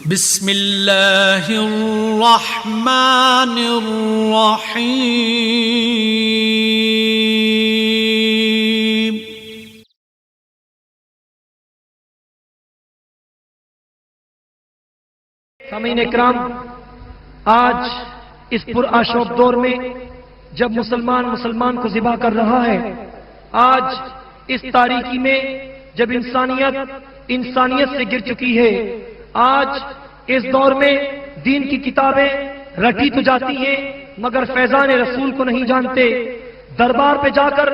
بسم اللہ الرحمن الرحیم۔ سامعین اکرام، آج اس پرآشوب دور میں جب مسلمان کو ذبح کر رہا ہے، آج اس تاریکی میں جب انسانیت سے گر چکی ہے، آج اس دور میں دین کی کتابیں رٹی تو جاتی ہیں مگر فیضان رسول کو نہیں جانتے، دربار پہ جا کر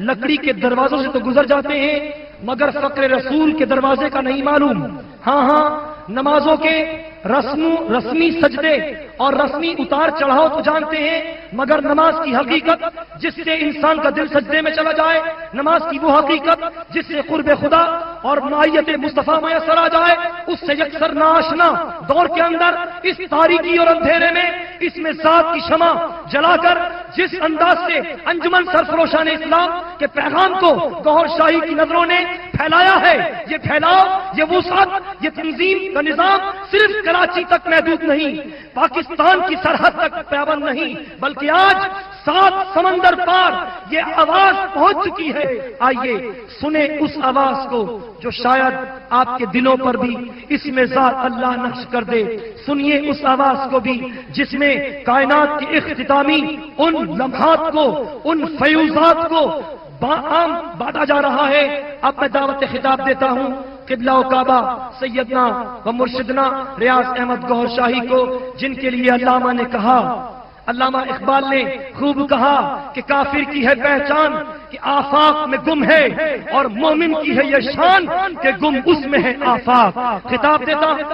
لکڑی کے دروازوں سے تو گزر جاتے ہیں مگر فقر رسول کے دروازے کا نہیں معلوم۔ ہاں، نمازوں کے رسمی سجدے اور رسمی اتار چڑھاؤ تو جانتے ہیں مگر نماز کی حقیقت جس سے انسان کا دل سجدے میں چلا جائے، نماز کی وہ حقیقت جس سے قرب خدا اور معیت مصطفیٰ میسر آ جائے، اس سے یکسر ناآشنا دور کے اندر اس تاریکی اور اندھیرے میں اس میں ذات کی شمع جلا کر جس انداز سے انجمن سرفروشان اسلام کے پیغام کو گوھر شاہی کی نظروں نے پھیلایا ہے، یہ پھیلاؤ، یہ وسعت، یہ تنظیم کا نظام صرف کراچی تک محدود نہیں، پاکستان کی سرحد تک پابند نہیں، بلکہ آج 7 سمندر پار یہ آواز پہنچ چکی ہے۔ آئیے سنیں اس آواز کو جو شاید آپ کے دلوں پر بھی اس میں ذات اللہ نقش کر دے، سنیے اس آواز کو بھی جس میں کائنات کی اختتامی ان لمحات کو، ان فیوزات کو عام بانٹا جا رہا ہے۔ اب میں دعوت خطاب دیتا ہوں قبلہ و کعبہ سیدنا و مرشدنا ریاض احمد گوھر شاہی کو، جن کے لیے علامہ نے کہا، علامہ اقبال نے خوب کہا کہ کافر کی ہے پہچان کہ آفاق میں گم ہے اور مومن کی ہے یہ شان کہ گم اس میں ہے آفاق۔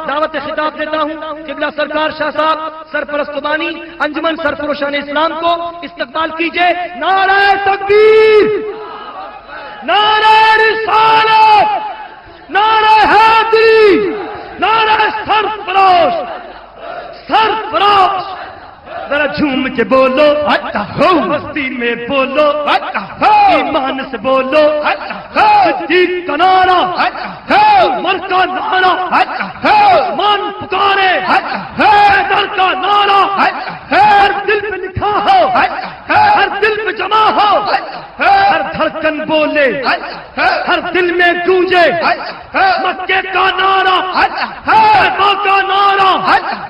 دعوت خطاب دیتا ہوں قبلہ سرکار شاہ صاحب سرپرست بانی انجمن سرفروشان اسلام کو استقبال کیجئے۔ نعرہ تکبیر، نعرہ رسالت، نعرہ حیدری، نعرہ سرفراش، سرفراش۔ ذرا جھوم کے بولو مستی میں بولو، ایمان سے بولو، صدیق کا نعرہ، عمر کا نعرہ، عثمان پکارے، حیدر کا نعرہ، ہر دل پہ لکھا ہو، ہر دل پہ جمع ہو، ہر دھڑکن بولے، ہر دل میں گونجے مکے کا نعرہ، طیبہ کا نعرہ،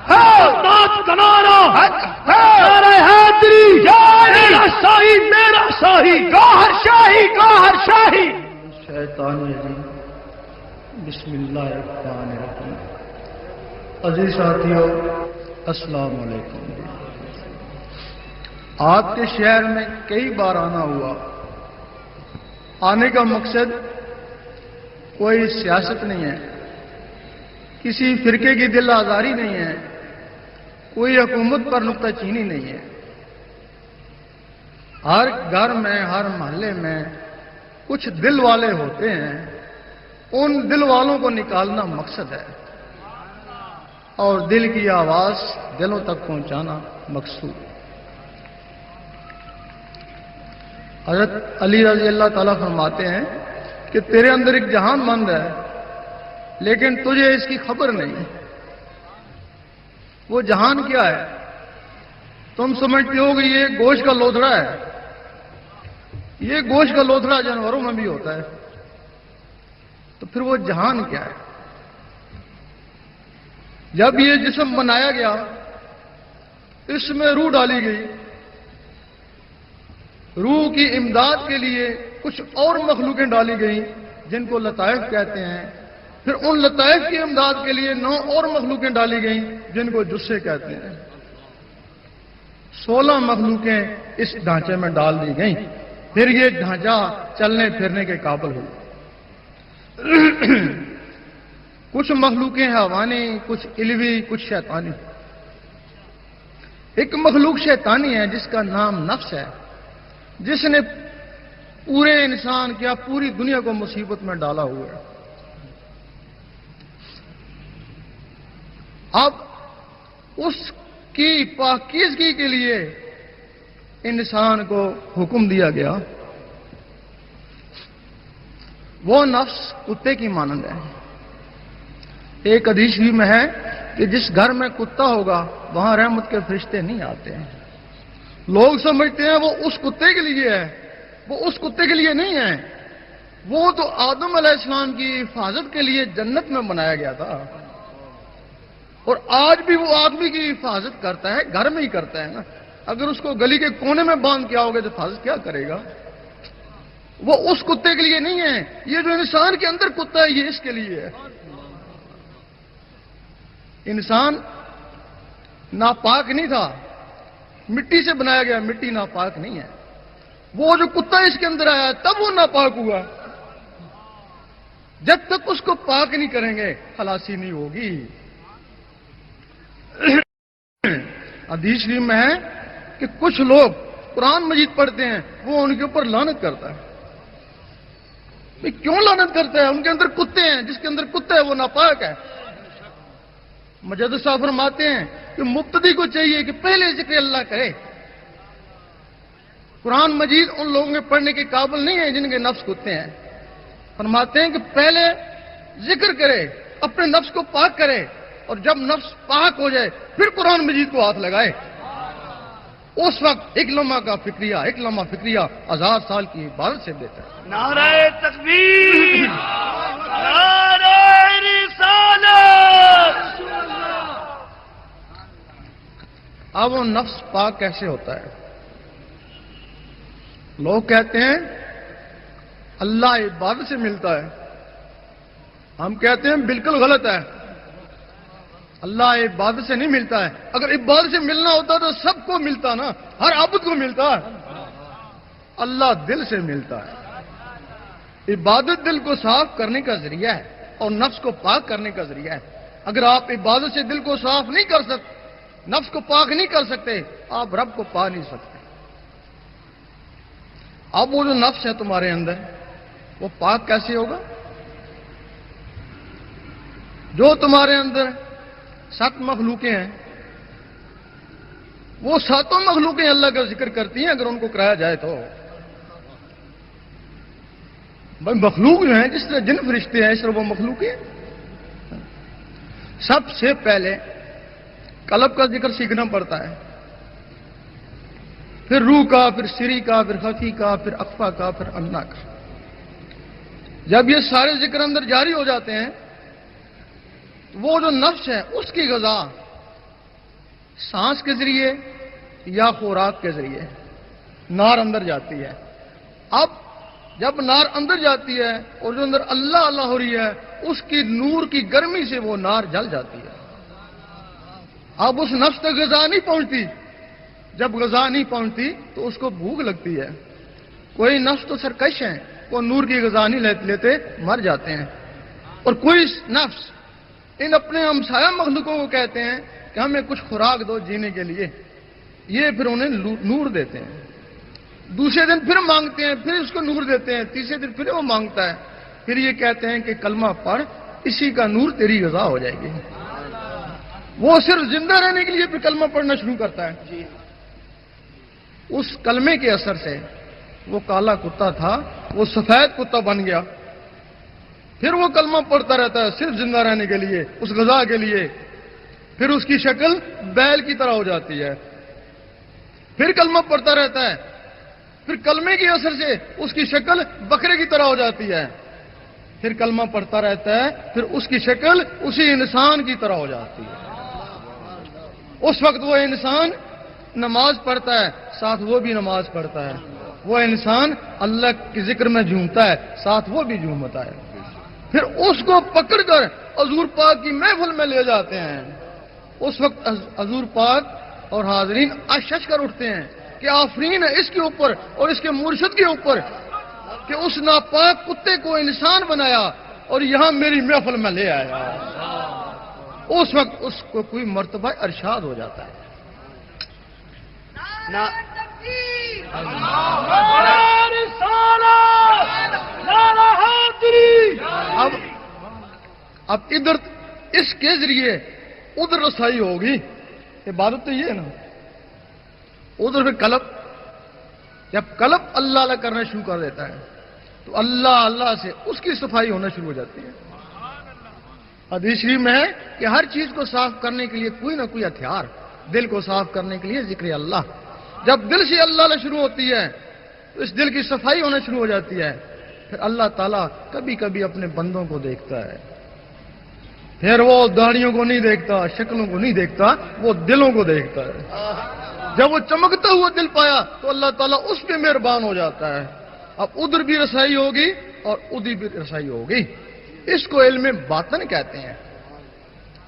بغداد کا نعرہ، نعرہ حیدری، میرا شاہی، میرا شاہی، گوھر شاہی، گوھر شاہی۔ شیطان الرجیم، بسم اللہ الرحمن الرحیم۔ عزیز ساتھیو، السلام علیکم۔ آپ کے شہر میں کئی بار آنا ہوا، آنے کا مقصد کوئی سیاست نہیں ہے، کسی فرقے کی دل آزاری نہیں ہے، کوئی حکومت پر نکتہ چینی نہیں ہے۔ ہر گھر میں، ہر محلے میں کچھ دل والے ہوتے ہیں، ان دل والوں کو نکالنا مقصد ہے اور دل کی آواز دلوں تک پہنچانا مقصود۔ حضرت علی رضی اللہ تعالیٰ فرماتے ہیں کہ تیرے اندر ایک جہان مند ہے لیکن تجھے اس کی خبر نہیں۔ وہ جہان کیا ہے؟ تم سمجھتے ہو کہ یہ گوشت کا لوتھڑا ہے، یہ گوشت کا لوتھڑا جانوروں میں بھی ہوتا ہے، تو پھر وہ جہان کیا ہے؟ جب یہ جسم بنایا گیا، اس میں روح ڈالی گئی، روح کی امداد کے لیے کچھ اور مخلوقیں ڈالی گئیں جن کو لطائف کہتے ہیں، پھر ان لطائف کی امداد کے لیے 9 اور مخلوقیں ڈالی گئیں جن کو جثے کہتے ہیں۔ 16 مخلوقیں اس ڈھانچے میں ڈال دی گئیں، پھر یہ ڈھانچہ چلنے پھرنے کے قابل ہو۔ کچھ مخلوقیں حیوانی، کچھ علوی، کچھ شیطانی۔ ایک مخلوق شیطانی ہے جس کا نام نفس ہے، جس نے پورے انسان کیا پوری دنیا کو مصیبت میں ڈالا ہوا ہے۔ اب اس کی پاکیزگی کے لیے انسان کو حکم دیا گیا وہ نفس کتے کی مانند ہے. ایک حدیث بھی میں ہے کہ جس گھر میں کتا ہوگا وہاں رحمت کے فرشتے نہیں آتے ہیں. لوگ سمجھتے ہیں وہ اس کتے کے لیے ہے، وہ اس کتے کے لیے نہیں ہے. وہ تو آدم علیہ السلام کی حفاظت کے لیے جنت میں بنایا گیا تھا، اور آج بھی وہ آدمی کی حفاظت کرتا ہے، گھر میں ہی کرتا ہے نا. اگر اس کو گلی کے کونے میں باندھ کے آؤ گے تو حفاظت کیا کرے گا؟ وہ اس کتے کے لیے نہیں ہے. یہ جو انسان کے اندر کتا ہے یہ اس کے لیے ہے. انسان ناپاک نہیں تھا، مٹی سے بنایا گیا، مٹی ناپاک نہیں ہے. وہ جو کتا اس کے اندر آیا تب وہ ناپاک ہوا. جب تک اس کو پاک نہیں کریں گے خلاصی نہیں ہوگی. حدیث شریف میں ہے کہ کچھ لوگ قرآن مجید پڑھتے ہیں، وہ ان کے اوپر لعنت کرتا ہے. بھئی کیوں لعنت کرتا ہے؟ ان کے اندر کتے ہیں، جس کے اندر کتا ہے وہ ناپاک ہے. مجدد صاحب فرماتے ہیں کہ مبتدی کو چاہیے کہ پہلے ذکر اللہ کرے. قرآن مجید ان لوگوں کے پڑھنے کے قابل نہیں ہے جن کے نفس کتے ہیں. فرماتے ہیں کہ پہلے ذکر کرے، اپنے نفس کو پاک کرے، اور جب نفس پاک ہو جائے پھر قرآن مجید کو ہاتھ لگائے. اس وقت ایک لمحہ کا فکریہ، ایک لمحہ فکریہ 1000 سال کی عبادت سے بہتر ہے. نعرہ تکبیر، نعرہ رسالت. اب وہ نفس پاک کیسے ہوتا ہے؟ لوگ کہتے ہیں اللہ عبادت سے ملتا ہے. ہم کہتے ہیں بالکل غلط ہے. اللہ عبادت سے نہیں ملتا ہے. اگر عبادت سے ملنا ہوتا تو سب کو ملتا نا، ہر عابد کو ملتا. اللہ دل سے ملتا ہے. عبادت دل کو صاف کرنے کا ذریعہ ہے اور نفس کو پاک کرنے کا ذریعہ ہے. اگر آپ عبادت سے دل کو صاف نہیں کر سکتے، نفس کو پاک نہیں کر سکتے، آپ رب کو پا نہیں سکتے. اب وہ جو نفس ہے تمہارے اندر وہ پاک کیسے ہوگا؟ جو تمہارے اندر 7 مخلوقیں ہیں، وہ 7 مخلوقیں اللہ کا ذکر کرتی ہیں اگر ان کو کرایا جائے تو. بھائی مخلوق جو ہیں، جس طرح جن فرشتے ہیں اس طرح وہ مخلوقیں. سب سے پہلے قلب کا ذکر سیکھنا پڑتا ہے، پھر روح کا، پھر سری کا، پھر خفی کا، پھر اخفا کا، پھر انا کا. جب یہ سارے ذکر اندر جاری ہو جاتے ہیں تو وہ جو نفس ہے اس کی غذا سانس کے ذریعے یا خوراک کے ذریعے نار اندر جاتی ہے. اب جب نار اندر جاتی ہے اور جو اندر اللہ اللہ ہو رہی ہے، اس کی نور کی گرمی سے وہ نار جل جاتی ہے. اب اس نفس تک غذا نہیں پہنچتی. جب غذا نہیں پہنچتی تو اس کو بھوک لگتی ہے. کوئی نفس تو سرکش ہیں، وہ نور کی غذا نہیں لیتے مر جاتے ہیں. اور کوئی نفس ان اپنے ہمسایہ مخلوقوں کو کہتے ہیں کہ ہمیں کچھ خوراک دو جینے کے لیے، یہ پھر انہیں نور دیتے ہیں. دوسرے دن پھر مانگتے ہیں، پھر اس کو نور دیتے ہیں. تیسرے دن پھر وہ مانگتا ہے، پھر یہ کہتے ہیں کہ کلمہ پڑھ، اسی کا نور تیری غذا ہو جائے گی. وہ صرف زندہ رہنے کے لیے پھر کلمہ پڑھنا شروع کرتا ہے. اس کلمے کے اثر سے وہ کالا کتا تھا وہ سفید کتا بن گیا. پھر وہ کلمہ پڑھتا رہتا ہے صرف زندہ رہنے کے لیے، اس غذا کے لیے. پھر اس کی شکل بیل کی طرح ہو جاتی ہے. پھر کلمہ پڑھتا رہتا ہے، پھر کلمے کے اثر سے اس کی شکل بکرے کی طرح ہو جاتی ہے. پھر کلمہ پڑھتا رہتا ہے، پھر اس کی شکل اسی انسان کی طرح ہو جاتی ہے. اس وقت وہ انسان نماز پڑھتا ہے، ساتھ وہ بھی نماز پڑھتا ہے. وہ انسان اللہ کے ذکر میں جھومتا ہے، ساتھ وہ بھی جھومتا ہے. پھر اس کو پکڑ کر حضور پاک کی محفل میں لے جاتے ہیں. اس وقت حضور پاک اور حاضرین اشش کر اٹھتے ہیں کہ آفرین ہے اس کے اوپر اور اس کے مرشد کے اوپر کہ اس ناپاک کتے کو انسان بنایا اور یہاں میری محفل میں لے آیا. اس وقت اس کو کوئی مرتبہ ارشاد ہو جاتا ہے. اب ادھر اس کے ذریعے ادھر رسائی ہوگی. عبادت تو یہ ہے نا. ادھر پھر قلب، جب قلب اللہ اللہ کرنا شروع کر دیتا ہے تو اللہ اللہ سے اس کی صفائی ہونا شروع ہو جاتی ہے. حدیث شریف میں ہے کہ ہر چیز کو صاف کرنے کے لیے کوئی نہ کوئی ہتھیار، دل کو صاف کرنے کے لیے ذکر اللہ. جب دل سے اللہ شروع ہوتی ہے تو اس دل کی صفائی ہونا شروع ہو جاتی ہے. پھر اللہ تعالیٰ کبھی کبھی اپنے بندوں کو دیکھتا ہے. پھر وہ داڑھیوں کو نہیں دیکھتا، شکلوں کو نہیں دیکھتا، وہ دلوں کو دیکھتا ہے. جب وہ چمکتا ہوا دل پایا تو اللہ تعالیٰ اس پہ مہربان ہو جاتا ہے. اب ادھر بھی رسائی ہوگی اور ادھر بھی رسائی ہوگی. اس کو علم باطن کہتے ہیں.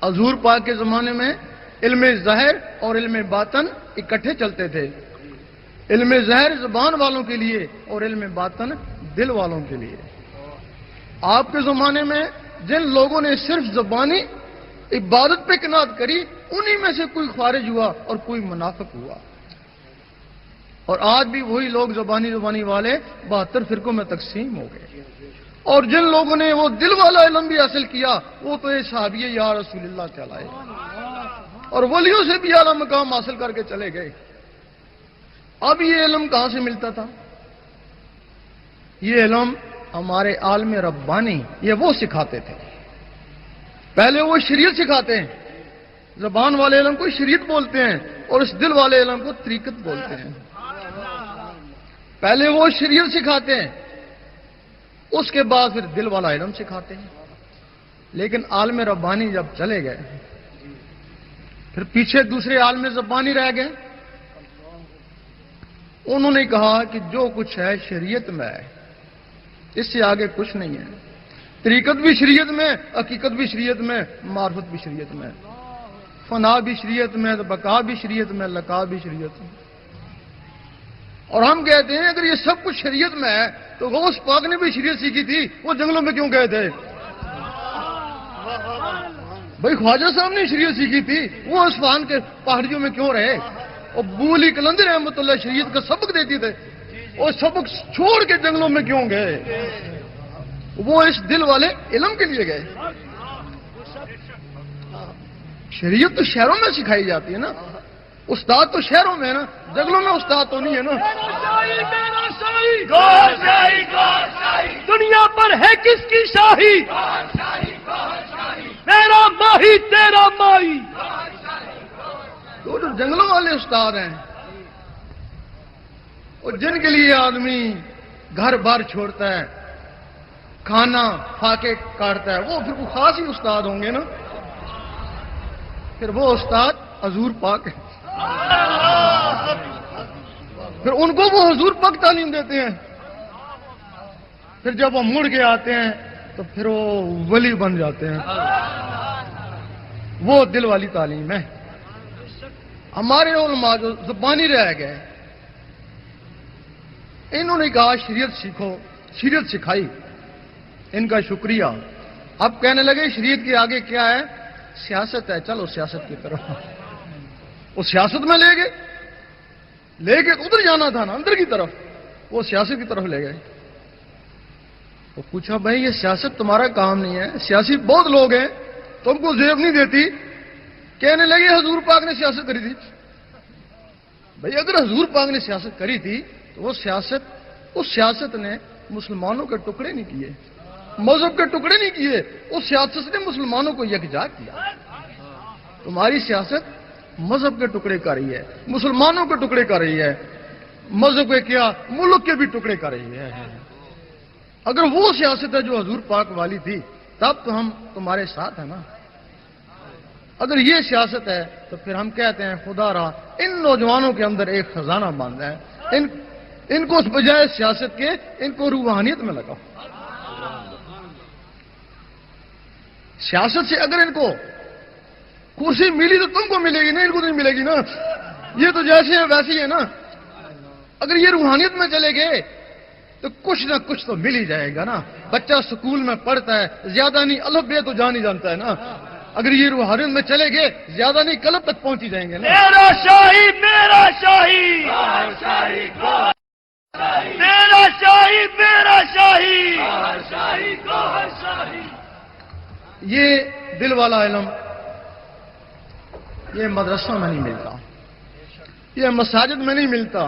حضور پاک کے زمانے میں علم ظاہر اور علم باطن اکٹھے چلتے تھے. علم ظاہر زبان والوں کے لیے اور علم باطن دل والوں کے لیے. آپ کے زمانے میں جن لوگوں نے صرف زبانی عبادت پہ قناعت کری، انہی میں سے کوئی خارج ہوا اور کوئی منافق ہوا. اور آج بھی وہی لوگ زبانی والے 72 فرقوں میں تقسیم ہو گئے. اور جن لوگوں نے وہ دل والا علم بھی حاصل کیا، وہ تو یہ صحابی یا رسول اللہ کہلائے اور ولیوں سے بھی اعلیٰ مقام حاصل کر کے چلے گئے. اب یہ علم کہاں سے ملتا تھا؟ یہ علم ہمارے عالم ربانی یہ وہ سکھاتے تھے. پہلے وہ شریعت سکھاتے ہیں. زبان والے علم کو شریعت بولتے ہیں اور اس دل والے علم کو طریقت بولتے ہیں. پہلے وہ شریعت سکھاتے ہیں، اس کے بعد پھر دل والا علم سکھاتے ہیں. لیکن عالم ربانی جب چلے گئے، پھر پیچھے دوسرے عالم زبانی رہ گئے. انہوں نے کہا کہ جو کچھ ہے شریعت میں ہے، اس سے آگے کچھ نہیں ہے. طریقت بھی شریعت میں، حقیقت بھی شریعت میں، معرفت بھی شریعت میں، فنا بھی شریعت میں، بقا بھی شریعت میں، لقا بھی شریعت میں. اور ہم کہتے ہیں اگر یہ سب کچھ شریعت میں ہے تو غوث پاک نے بھی شریعت سیکھی تھی، وہ جنگلوں میں کیوں گئے تھے؟ بھائی خواجہ صاحب نے شریعت سیکھی تھی، وہ اصفہان کے پہاڑیوں میں کیوں رہے؟ اور بولی کلندر رحمۃ اللہ شریعت کا سبق دیتی تھے، اور سبق چھوڑ کے جنگلوں میں کیوں گئے؟ وہ اس دل والے علم کے لیے گئے. شریعت تو شہروں میں سکھائی جاتی ہے نا، استاد تو شہروں میں ہے نا، جنگلوں میں استاد تو نہیں ہے نا. دنیا پر ہے کس کی شاہی؟ میرا ماہی تیرا ماہی. تو جو جنگلوں والے استاد ہیں، اور جن کے لیے آدمی گھر بار چھوڑتا ہے، کھانا پھاکے کاٹتا ہے، وہ پھر وہ خاص ہی استاد ہوں گے نا. پھر وہ استاد حضور پاک ہے. پھر ان کو وہ حضور پاک تعلیم دیتے ہیں. پھر جب وہ مڑ کے آتے ہیں تو پھر وہ ولی بن جاتے ہیں. وہ دل والی تعلیم ہے. ہمارے علماء جو زبانی رہ گئے، انہوں نے کہا شریعت سیکھو، شریعت سکھائی، ان کا شکریہ. اب کہنے لگے شریعت کے آگے کیا ہے؟ سیاست ہے، چلو سیاست کی طرف. وہ سیاست میں لے گئے، لے کے ادھر جانا تھا نا اندر کی طرف، وہ سیاست کی طرف لے گئے. وہ پوچھا بھائی یہ سیاست تمہارا کام نہیں ہے، سیاسی بہت لوگ ہیں، تم کو زیب نہیں دیتی. کہنے لگے حضور پاک نے سیاست کری تھی. بھائی اگر حضور پاک نے سیاست کری تھی تو وہ سیاست، اس سیاست نے مسلمانوں کے ٹکڑے نہیں کیے، مذہب کے ٹکڑے نہیں کیے، اس سیاست نے مسلمانوں کو یکجا کیا. تمہاری سیاست مذہب کے ٹکڑے کر رہی ہے، مسلمانوں کے ٹکڑے کر رہی ہے، مذہب کے کیا ملک کے بھی ٹکڑے کر رہی ہے. اگر وہ سیاست ہے جو حضور پاک والی تھی تب تو ہم تمہارے ساتھ ہیں نا. اگر یہ سیاست ہے تو پھر ہم کہتے ہیں خدا را ان نوجوانوں کے اندر ایک خزانہ باندھا ہے، ان کو اس بجائے سیاست کے ان کو روحانیت میں لگاؤ. سیاست سے اگر ان کو کرسی ملی تو تم کو ملے گی، نہیں ان کو نہیں ملے گی نا. یہ تو جیسے ہیں ویسے ہی ہے نا. اگر یہ روحانیت میں چلے گئے تو کچھ نہ کچھ تو مل ہی جائے گا نا. بچہ سکول میں پڑھتا ہے، زیادہ نہیں الف بے تو جان ہی جانتا ہے نا. اگر یہ روحانیت میں چلے گئے زیادہ نہیں قلب تک پہنچ ہی جائیں گے نا. میرا شاہی میرا شاہی، میرا شاہی میرا شاہی. یہ دل والا علم یہ مدرسوں میں نہیں ملتا، یہ مساجد میں نہیں ملتا،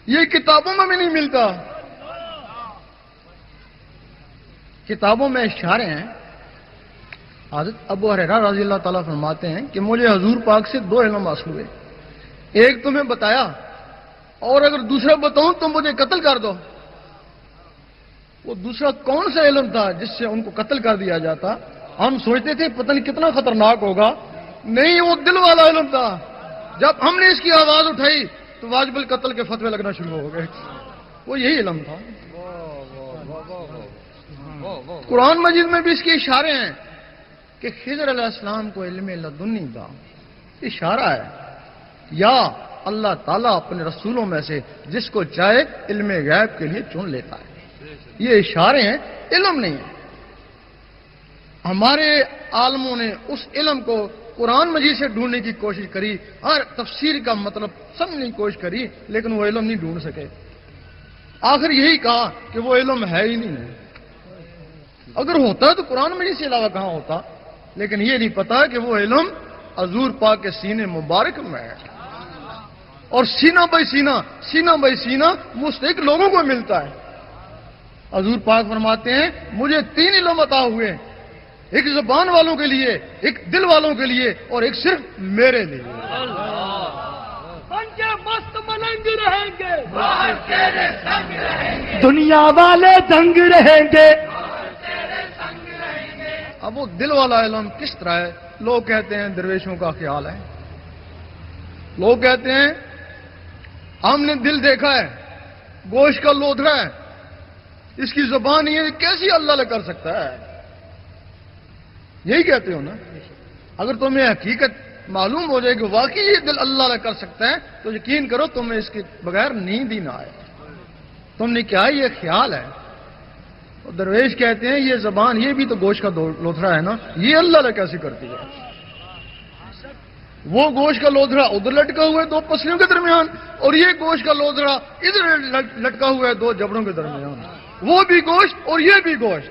یہ کتابوں میں بھی نہیں ملتا. کتابوں میں اشارے ہیں حضرت ابو ہریرہ رضی اللہ تعالیٰ فرماتے ہیں کہ مجھے حضور پاک سے 2 علم حاصل ہوئے، ایک تمہیں بتایا اور اگر دوسرا بتاؤں تو مجھے قتل کر دو۔ وہ دوسرا کون سا علم تھا جس سے ان کو قتل کر دیا جاتا؟ ہم سوچتے تھے پتہ نہیں کتنا خطرناک ہوگا، نہیں، وہ دل والا علم تھا۔ جب ہم نے اس کی آواز اٹھائی تو واجب القتل کے فتوے لگنا شروع ہو گئے۔ وہ یہی علم تھا۔ قرآن مجید میں بھی اس کے اشارے ہیں کہ خضر علیہ السلام کو علم لدنی تھا، اشارہ ہے، یا اللہ تعالیٰ اپنے رسولوں میں سے جس کو چاہے علم غیب کے لیے چن لیتا ہے۔ یہ اشارے ہیں، علم نہیں ہے۔ ہمارے عالموں نے اس علم کو قرآن مجید سے ڈھونڈنے کی کوشش کری، ہر تفسیر کا مطلب سمجھنے کی کوشش کری، لیکن وہ علم نہیں ڈھونڈ سکے۔ آخر یہی کہا کہ وہ علم ہے ہی نہیں ہے۔ اگر ہوتا تو قرآن مجید سے علاوہ کہاں ہوتا؟ لیکن یہ نہیں پتا کہ وہ علم حضور پاک کے سینے مبارک میں ہے، اور سینہ بائی سینہ مستحق لوگوں کو ملتا ہے۔ حضور پاک فرماتے ہیں مجھے 3 علم عطا ہوئے، ایک زبان والوں کے لیے، ایک دل والوں کے لیے، اور ایک صرف میرے لیے۔ مست ملنگ رہیں گے، دنیا والے دنگ رہیں گے۔ اب وہ دل والا علم کس طرح ہے؟ لوگ کہتے ہیں درویشوں کا خیال ہے، لوگ کہتے ہیں ہم نے دل دیکھا ہے، گوشت کا لوتھڑا ہے، اس کی زبان یہ کیسی اللہ نے کر سکتا ہے؟ یہی کہتے ہو نا؟ اگر تمہیں حقیقت معلوم ہو جائے کہ واقعی یہ دل اللہ نے کر سکتا ہے تو یقین کرو تمہیں اس کے بغیر نیند ہی نہ آئے۔ تم نے کیا یہ خیال ہے؟ درویش کہتے ہیں یہ زبان، یہ بھی تو گوشت کا لوتھڑا ہے نا، یہ اللہ نے کیسے کرتی ہے؟ وہ گوشت کا لوتھڑا ادھر لٹکا ہوا ہے 2 پسلیوں کے درمیان، اور یہ گوشت کا لوتھڑا ادھر لٹکا ہوا ہے 2 جبڑوں کے درمیان۔ وہ بھی گوشت اور یہ بھی گوشت۔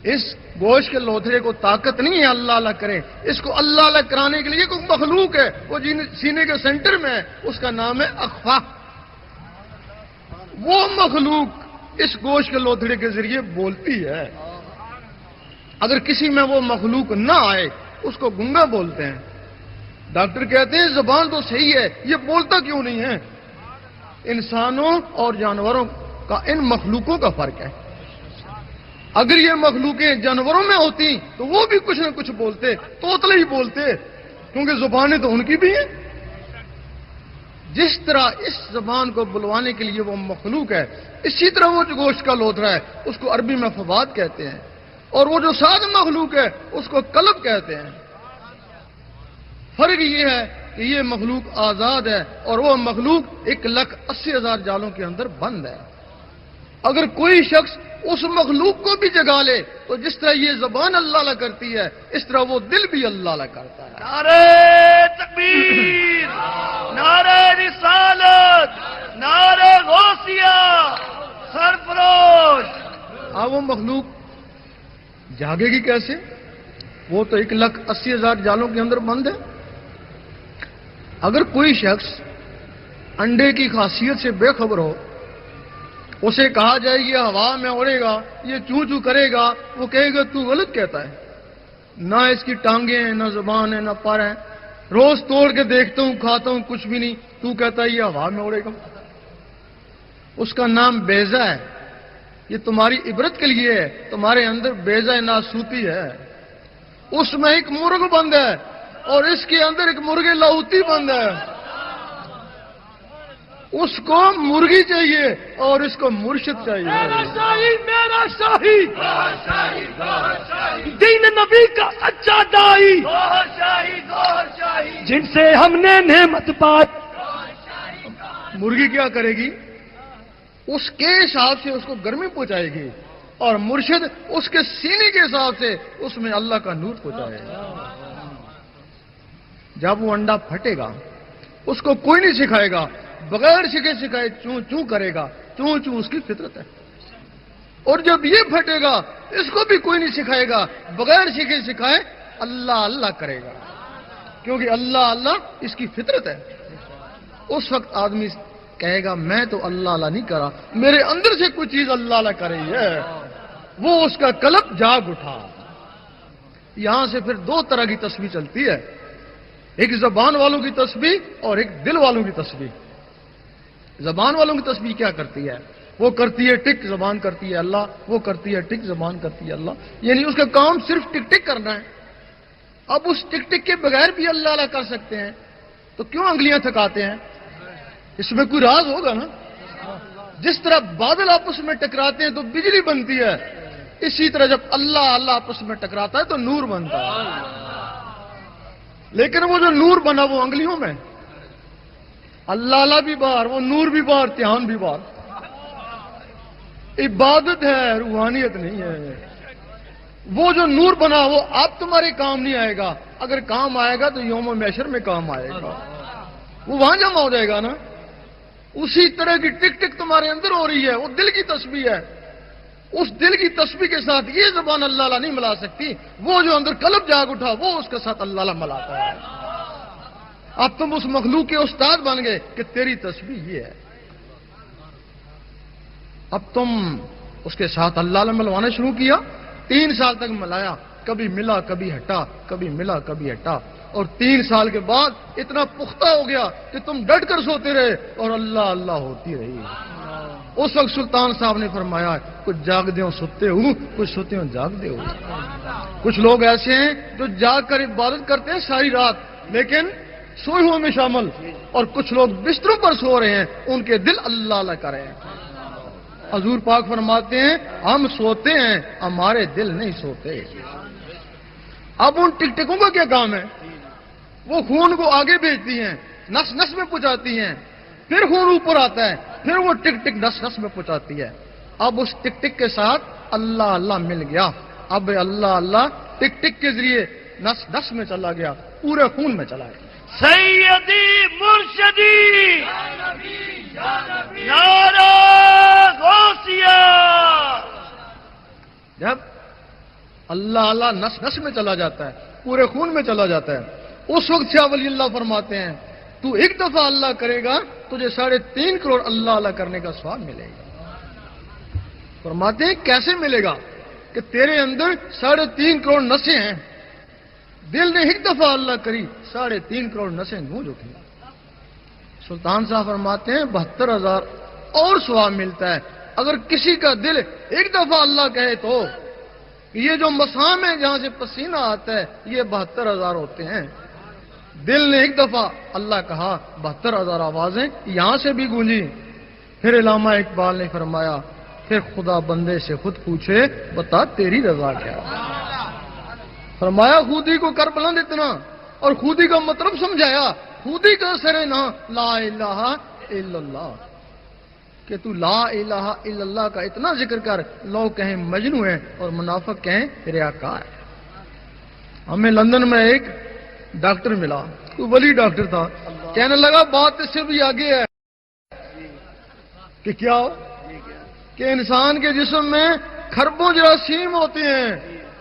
اس گوشت کے لوتھڑے کو طاقت نہیں ہے اللہ اللہ کرے، اس کو اللہ اللہ کرانے کے لیے کوئی مخلوق ہے، وہ سینے کے سینٹر میں ہے، اس کا نام ہے اخفا۔ وہ مخلوق اس گوشت کے لوتھڑے کے ذریعے بولتی ہے۔ اگر کسی میں وہ مخلوق نہ آئے اس کو گنگا بولتے ہیں۔ ڈاکٹر کہتے ہیں زبان تو صحیح ہے، یہ بولتا کیوں نہیں ہے؟ انسانوں اور جانوروں کا ان مخلوقوں کا فرق ہے۔ اگر یہ مخلوقیں جانوروں میں ہوتی تو وہ بھی کچھ نہ کچھ بولتے، توتلے ہی بولتے، کیونکہ زبانیں تو ان کی بھی ہیں۔ جس طرح اس زبان کو بلوانے کے لیے وہ مخلوق ہے، اسی طرح وہ جو گوشت کا لوتھڑا ہے اس کو عربی میں فواد کہتے ہیں، اور وہ جو ساتھ مخلوق ہے اس کو قلب کہتے ہیں۔ فرق یہ ہے کہ یہ مخلوق آزاد ہے اور وہ مخلوق 1,80,000 جالوں کے اندر بند ہے۔ اگر کوئی شخص اس مخلوق کو بھی جگا لے تو جس طرح یہ زبان اللہ لا کرتی ہے اس طرح وہ دل بھی اللہ لا کرتا ہے۔ نعرہ تکبیر، نعرہ رسالت، نعرہ غوثیہ، سرفروش۔ وہ مخلوق جاگے گی کیسے؟ وہ تو 1,80,000 جالوں کے اندر بند ہے۔ اگر کوئی شخص انڈے کی خاصیت سے بے خبر ہو، اسے کہا جائے یہ ہوا میں اڑے گا، یہ چوں چوں کرے گا، وہ کہے گا تو غلط کہتا ہے، نہ اس کی ٹانگیں ہیں، نہ زبان ہے، نہ پر ہے، روز توڑ کے دیکھتا ہوں، کھاتا ہوں، کچھ بھی نہیں، تو کہتا ہے یہ ہوا میں اڑے گا۔ اس کا نام بیضہ ہے۔ یہ تمہاری عبرت کے لیے ہے، تمہارے اندر بیضہ ناسوتی ہے، اس میں ایک مرغ بند ہے اور اس کے اندر ایک مرغ لاہوتی بند ہے۔ اس کو مرغی چاہیے اور اس کو مرشد چاہیے۔ میرا شاہی دین نبی کا سچا دائی، جن سے ہم نے نعمت پائی۔ مرغی کیا کرے گی؟ اس کے حساب سے اس کو گرمی پہنچائے گی، اور مرشد اس کے سینے کے حساب سے اس میں اللہ کا نور پہنچائے گا۔ جب وہ انڈا پھٹے گا اس کو کوئی نہیں سکھائے گا، بغیر سکھائے چوں چوں کرے گا، چوں چوں اس کی فطرت ہے۔ اور جب یہ پھٹے گا اس کو بھی کوئی نہیں سکھائے گا، بغیر سکھائے اللہ اللہ کرے گا، کیونکہ اللہ اللہ اس کی فطرت ہے۔ اس وقت آدمی کہے گا میں تو اللہ اللہ نہیں کرا، میرے اندر سے کوئی چیز اللہ اللہ کر رہی ہے۔ وہ اس کا قلب جاگ اٹھا. یہاں سے پھر دو طرح کی تسبیح چلتی ہے، ایک زبان والوں کی تسبیح اور ایک دل والوں کی تسبیح. زبان والوں کی تسبیح کیا کرتی ہے؟ وہ کرتی ہے ٹک، زبان کرتی ہے اللہ، وہ کرتی ہے ٹک، زبان کرتی ہے اللہ. یعنی اس کا کام صرف ٹک ٹک کرنا ہے. اب اس ٹک ٹک کے بغیر بھی اللہ اللہ کر سکتے ہیں تو کیوں انگلیاں تھکاتے ہیں؟ اس میں کوئی راز ہوگا نا. جس طرح بادل آپس میں ٹکراتے ہیں تو بجلی بنتی ہے، اسی طرح جب اللہ اللہ آپس میں ٹکراتا ہے تو نور بنتا ہے. لیکن وہ جو نور بنا وہ انگلیوں میں، اللہ اللہ بھی باہر، وہ نور بھی باہر، دھیان بھی باہر. عبادت ہے، روحانیت نہیں ہے. وہ جو نور بنا وہ اب تمہارے کام نہیں آئے گا. اگر کام آئے گا تو یوم محشر میں کام آئے گا، وہ وہاں جمع ہو جائے گا نا. اسی طرح کی ٹک ٹک تمہارے اندر ہو رہی ہے، وہ دل کی تسبیح ہے. اس دل کی تسبیح کے ساتھ یہ زبان اللہ اللہ نہیں ملا سکتی. وہ جو اندر قلب جاگ اٹھا وہ اس کے ساتھ اللہ اللہ ملاتا ہے. اب تم اس مخلوق کے استاد بن گئے کہ تیری تسبیح یہ ہے. اب تم اس کے ساتھ اللہ اللہ ملوانا شروع کیا. 3 سال تک ملایا، کبھی ملا کبھی ہٹا، کبھی ملا کبھی ہٹا. اور 3 سال کے بعد اتنا پختہ ہو گیا کہ تم ڈٹ کر سوتے رہے اور اللہ اللہ ہوتی رہی. اس وقت سلطان صاحب نے فرمایا کچھ جاگتے ہو سوتے ہو، کچھ سوتے ہو جاگتے ہو. کچھ لوگ ایسے ہیں جو جاگ کر عبادت کرتے ہیں ساری رات لیکن سوئے ہوئے میں شامل، اور کچھ لوگ بستروں پر سو رہے ہیں، ان کے دل اللہ اللہ کر رہے ہیں. حضور پاک فرماتے ہیں ہم سوتے ہیں، ہمارے دل نہیں سوتے. اب ان ٹک ٹکوں کا کیا کام ہے؟ وہ خون کو آگے بھیجتی ہیں، نس نس میں پہنچاتی ہیں، پھر خون اوپر آتا ہے، پھر وہ ٹک ٹک نس نس میں پہنچاتی ہے. اب اس ٹک ٹک کے ساتھ اللہ اللہ مل گیا. اب اللہ اللہ ٹک ٹک کے ذریعے نس نس میں چلا گیا، پورے خون میں چلا گیا. سیدی مرشدی نعرہ غوثیہ. جب اللہ اللہ نس نس میں چلا جاتا ہے، پورے خون میں چلا جاتا ہے، اس وقت شاہ ولی اللہ فرماتے ہیں تو ایک دفعہ اللہ کرے گا تجھے 3.5 کروڑ اللہ اللہ کرنے کا ثواب ملے گا. فرماتے ہیں کیسے ملے گا؟ کہ تیرے اندر 3.5 کروڑ نسیں ہیں، دل نے ایک دفعہ اللہ کری 3.5 کروڑ نسیں گونج اٹھی. سلطان صاحب فرماتے ہیں 72,000 اور ثواب ملتا ہے اگر کسی کا دل ایک دفعہ اللہ کہے تو. یہ جو مسام ہے جہاں سے پسینہ آتا ہے یہ 72,000 ہوتے ہیں. دل نے ایک دفعہ اللہ کہا 72,000 آوازیں یہاں سے بھی گونجی. پھر علامہ اقبال نے فرمایا پھر خدا بندے سے خود پوچھے بتا تیری رضا کیا. فرمایا خودی کو کر بلند اتنا، اور خودی کا مطلب سمجھایا. خودی کا سر نہ لا الہ الا اللہ، کہ تو لا الہ الا اللہ کا اتنا ذکر کر، لوگ کہیں مجنو ہے اور منافق کہیں ریاکار. ہمیں لندن میں ایک ڈاکٹر ملا، تو ولی ڈاکٹر تھا. کہنے لگا بات اس سے بھی آگے ہے. کہ کیا ہو؟ کہ انسان کے جسم میں کھربوں جراثیم ہوتے ہیں،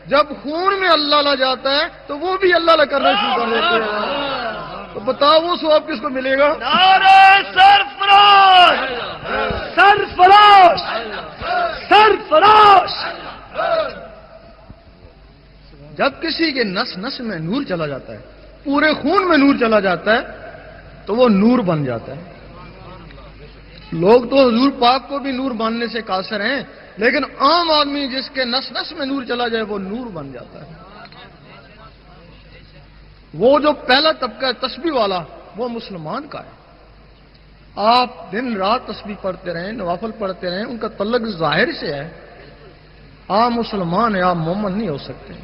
جب خون میں اللہ اللہ جاتا ہے تو وہ بھی اللہ اللہ کرنا شروع کر دیتے ہیں. تو بتاؤ وہ ثواب کس کو ملے گا؟ نعرہ سرفراز سرفراز سرفراز. جب کسی کے نس نس میں نور چلا جاتا ہے، پورے خون میں نور چلا جاتا ہے تو وہ نور بن جاتا ہے. لوگ تو حضور پاک کو بھی نور ماننے سے قاصر ہیں، لیکن عام آدمی جس کے نس نس میں نور چلا جائے وہ نور بن جاتا ہے. وہ جو پہلا طبقہ ہے تسبیح والا وہ مسلمان کا ہے. آپ دن رات تسبیح پڑھتے رہیں، نوافل پڑھتے رہیں، ان کا تعلق ظاہر سے ہے. آپ مسلمان ہیں، آپ مومن نہیں ہو سکتے.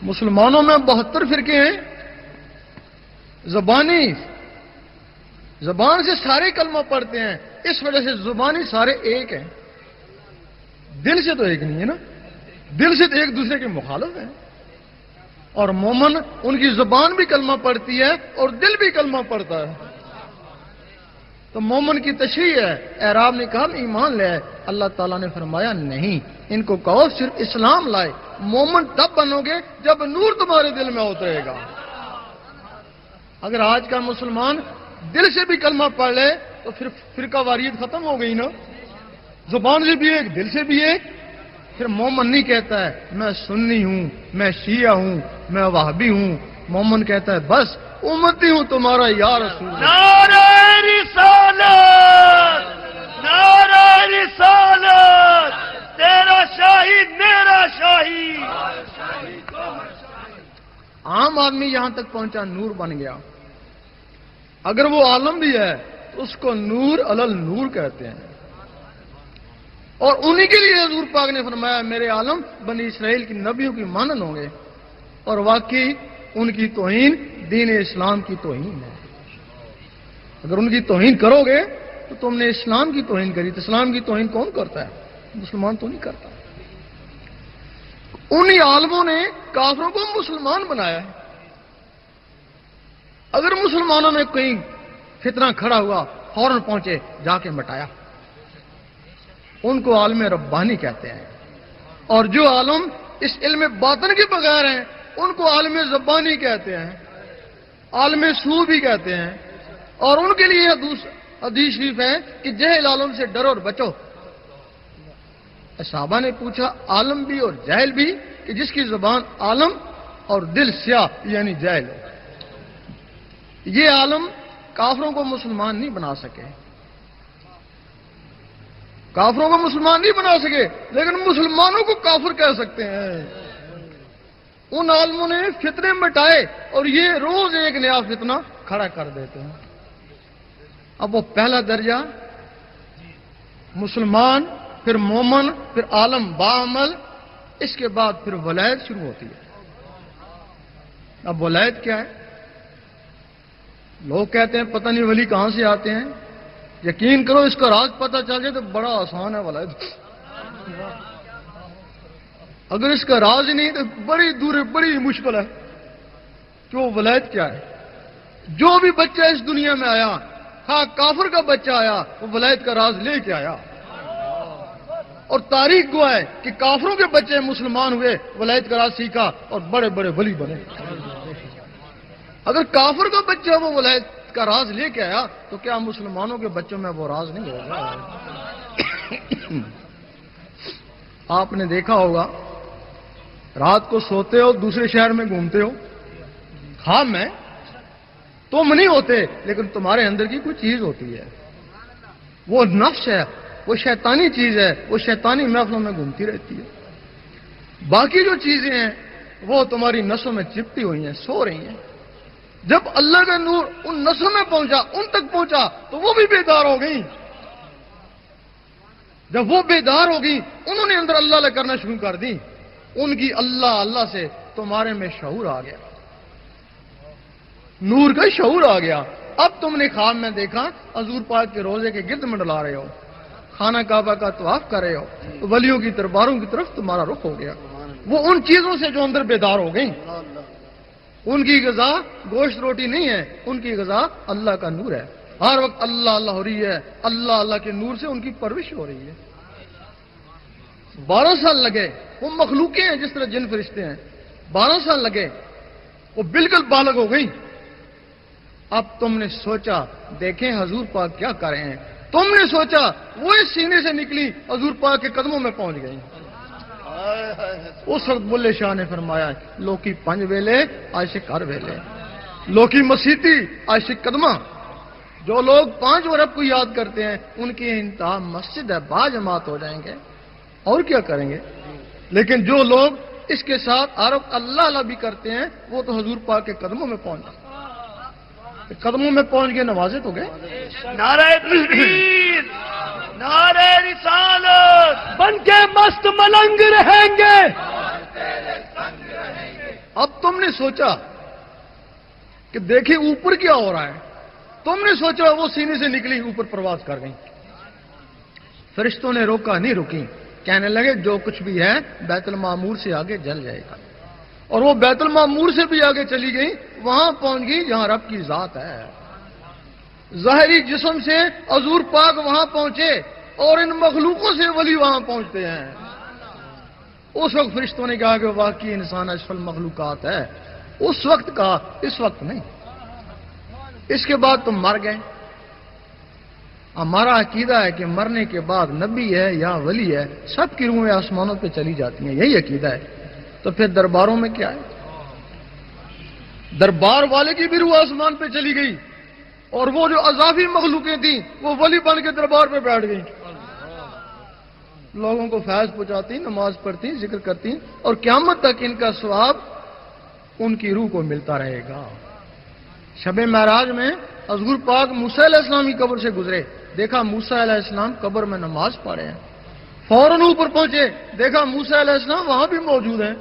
مسلمانوں میں 72 فرقے ہیں. زبان سے سارے کلمہ پڑھتے ہیں، اس وجہ سے زبانی سارے ایک ہیں، دل سے تو ایک نہیں ہے نا. دل سے تو ایک دوسرے کے مخالف ہیں. اور مومن ان کی زبان بھی کلمہ پڑھتی ہے اور دل بھی کلمہ پڑھتا ہے. تو مومن کی تشریح ہے. اعراب نے کہا ایمان لے آئے، اللہ تعالیٰ نے فرمایا نہیں، ان کو کہو صرف اسلام لائے. مومن تب بنو گے جب نور تمہارے دل میں اترے گا. اگر آج کا مسلمان دل سے بھی کلمہ پڑھ لے تو پھر فرقہ واریت ختم ہو گئی نا. زبان سے بھی ایک، دل سے بھی ایک. پھر مومن نہیں کہتا ہے میں سنی ہوں، میں شیعہ ہوں، میں وہابی ہوں. مومن کہتا ہے بس امتی ہوں تمہارا یا رسول اللہ. نعرہ رسالت، نعرہ رسالت، تیرا شاہی میرا شاہی. عام آدمی یہاں تک پہنچا، نور بن گیا. اگر وہ عالم بھی ہے تو اس کو نور علل نور کہتے ہیں. اور انہی کے لیے حضور پاک نے فرمایا میرے عالم بنی اسرائیل کی نبیوں کی مانند ہوں گے. اور واقعی ان کی توہین دین اسلام کی توہین ہے. اگر ان کی توہین کرو گے تو تم نے اسلام کی توہین کری. تو اسلام کی توہین کون کرتا ہے؟ مسلمان تو نہیں کرتا. انہی عالموں نے کافروں کو مسلمان بنایا ہے. اگر مسلمانوں میں کہیں فتنہ کھڑا ہوا فوراً پہنچے، جا کے مٹایا. ان کو عالم ربانی کہتے ہیں. اور جو عالم اس علم باطن کے بغیر ہیں ان کو عالم زبانی کہتے ہیں، عالم سو بھی کہتے ہیں. اور ان کے لیے حدیث شریف ہے کہ جہل عالم سے ڈرو اور بچو. صحابہ نے پوچھا عالم بھی اور جاہل بھی، کہ جس کی زبان عالم اور دل سیاہ یعنی جاہل ہو. یہ عالم کافروں کو مسلمان نہیں بنا سکے، کافروں کو مسلمان نہیں بنا سکے، لیکن مسلمانوں کو کافر کہہ سکتے ہیں. ان عالموں نے فتنے مٹائے اور یہ روز ایک نیا فتنہ کھڑا کر دیتے ہیں. اب وہ پہلا درجہ مسلمان، پھر مومن، پھر عالم باعمل، اس کے بعد پھر ولایت شروع ہوتی ہے. اب ولایت کیا ہے؟ لوگ کہتے ہیں پتہ نہیں ولی کہاں سے آتے ہیں. یقین کرو اس کا راز پتہ چل جائے تو بڑا آسان ہے ولایت. اگر اس کا راز ہی نہیں تو بڑی دور ہے، بڑی مشکل ہے کہ وہ ولایت کیا ہے. جو بھی بچہ اس دنیا میں آیا، ہاں کافر کا بچہ آیا، وہ ولایت کا راز لے کے آیا. اور تاریخ گواہ ہے کہ کافروں کے بچے مسلمان ہوئے، ولایت کا راز سیکھا اور بڑے بڑے ولی بنے. اگر کافر کا بچہ وہ ولایت کا راز لے کے آیا تو کیا مسلمانوں کے بچوں میں وہ راز نہیں ہوگا؟ آپ نے دیکھا ہوگا رات کو سوتے ہو دوسرے شہر میں گھومتے ہو، خواب میں تم نہیں ہوتے لیکن تمہارے اندر کی کوئی چیز ہوتی ہے. وہ نفس ہے، وہ شیطانی چیز ہے، وہ شیطانی محفلوں میں گھومتی رہتی ہے. باقی جو چیزیں ہیں وہ تمہاری نسوں میں چپٹی ہوئی ہیں، سو رہی ہیں. جب اللہ کا نور ان نسوں میں پہنچا، ان تک پہنچا تو وہ بھی بیدار ہو گئی. جب وہ بیدار ہو گئی انہوں نے اندر اللہ اللہ کرنا شروع کر دی. ان کی اللہ اللہ سے تمہارے میں شعور آ گیا، نور کا شعور آ گیا. اب تم نے خواب میں دیکھا حضور پاک کے روزے کے گرد منڈلا رہے ہو، خانہ کعبہ کا طواف کر رہے ہو، ولیوں کی درباروں کی طرف تمہارا رخ ہو گیا. وہ ان چیزوں سے جو اندر بیدار ہو گئی. ان کی غذا گوشت روٹی نہیں ہے، ان کی غذا اللہ کا نور ہے. ہر وقت اللہ اللہ ہو رہی ہے، اللہ اللہ کے نور سے ان کی پرورش ہو رہی ہے. 12 سال لگے، وہ مخلوقیں ہیں جس طرح جن فرشتے ہیں. 12 سال لگے، وہ بالکل بالغ ہو گئی. اب تم نے سوچا دیکھیں حضور پاک کیا کر رہے ہیں. تم نے سوچا وہ اس سینے سے نکلی حضور پاک کے قدموں میں پہنچ گئی. اس وقت بلے شاہ نے فرمایا لوکی پنج ویلے عاشق ہر ویلے، لوکی مسیتی عاشق قدمہ. جو لوگ 5 ورب کو یاد کرتے ہیں ان کی انتہا مسجد ہے، با جماعت ہو جائیں گے اور کیا کریں گے. لیکن جو لوگ اس کے ساتھ عرب اللہ اللہ بھی کرتے ہیں وہ تو حضور پاک کے قدموں میں پہنچ گئے. قدموں میں پہنچ گئے، نوازے تو گئے. نعرہ تکبیر، نعرہ رسالت، بن کے مست ملنگ رہیں گے. اب تم نے سوچا کہ دیکھیں اوپر کیا ہو رہا ہے. تم نے سوچا وہ سینے سے نکلی اوپر پرواز کر گئی. فرشتوں نے روکا، نہیں رکی. کہنے لگے جو کچھ بھی ہے بیت المعمور سے آگے جل جائے گا. اور وہ بیت المعمور سے بھی آگے چلی گئی، وہاں پہنچ گئی جہاں رب کی ذات ہے. ظاہری جسم سے حضور پاک وہاں پہنچے اور ان مخلوقوں سے ولی وہاں پہنچتے ہیں. اس وقت فرشتوں نے کہا کہ واقعی انسان اشرف المخلوقات ہے. اس وقت کہا، اس وقت نہیں. اس کے بعد تم مر گئے. ہمارا عقیدہ ہے کہ مرنے کے بعد نبی ہے یا ولی ہے سب کی روحیں آسمانوں پہ چلی جاتی ہیں، یہی عقیدہ ہے. تو پھر درباروں میں کیا ہے؟ دربار والے کی بھی روح آسمان پہ چلی گئی اور وہ جو اضافی مخلوقیں تھیں وہ ولی بن کے دربار پہ بیٹھ گئیں، لوگوں کو فیض پہنچاتی، نماز پڑھتی، ذکر کرتی، اور قیامت تک ان کا ثواب ان کی روح کو ملتا رہے گا. شب معراج میں حضور پاک موسیٰ علیہ السلام کی قبر سے گزرے، دیکھا موسیٰ علیہ السلام قبر میں نماز پڑھ رہے ہیں. فوراً اوپر پہنچے، دیکھا موسیٰ علیہ السلام وہاں بھی موجود ہیں.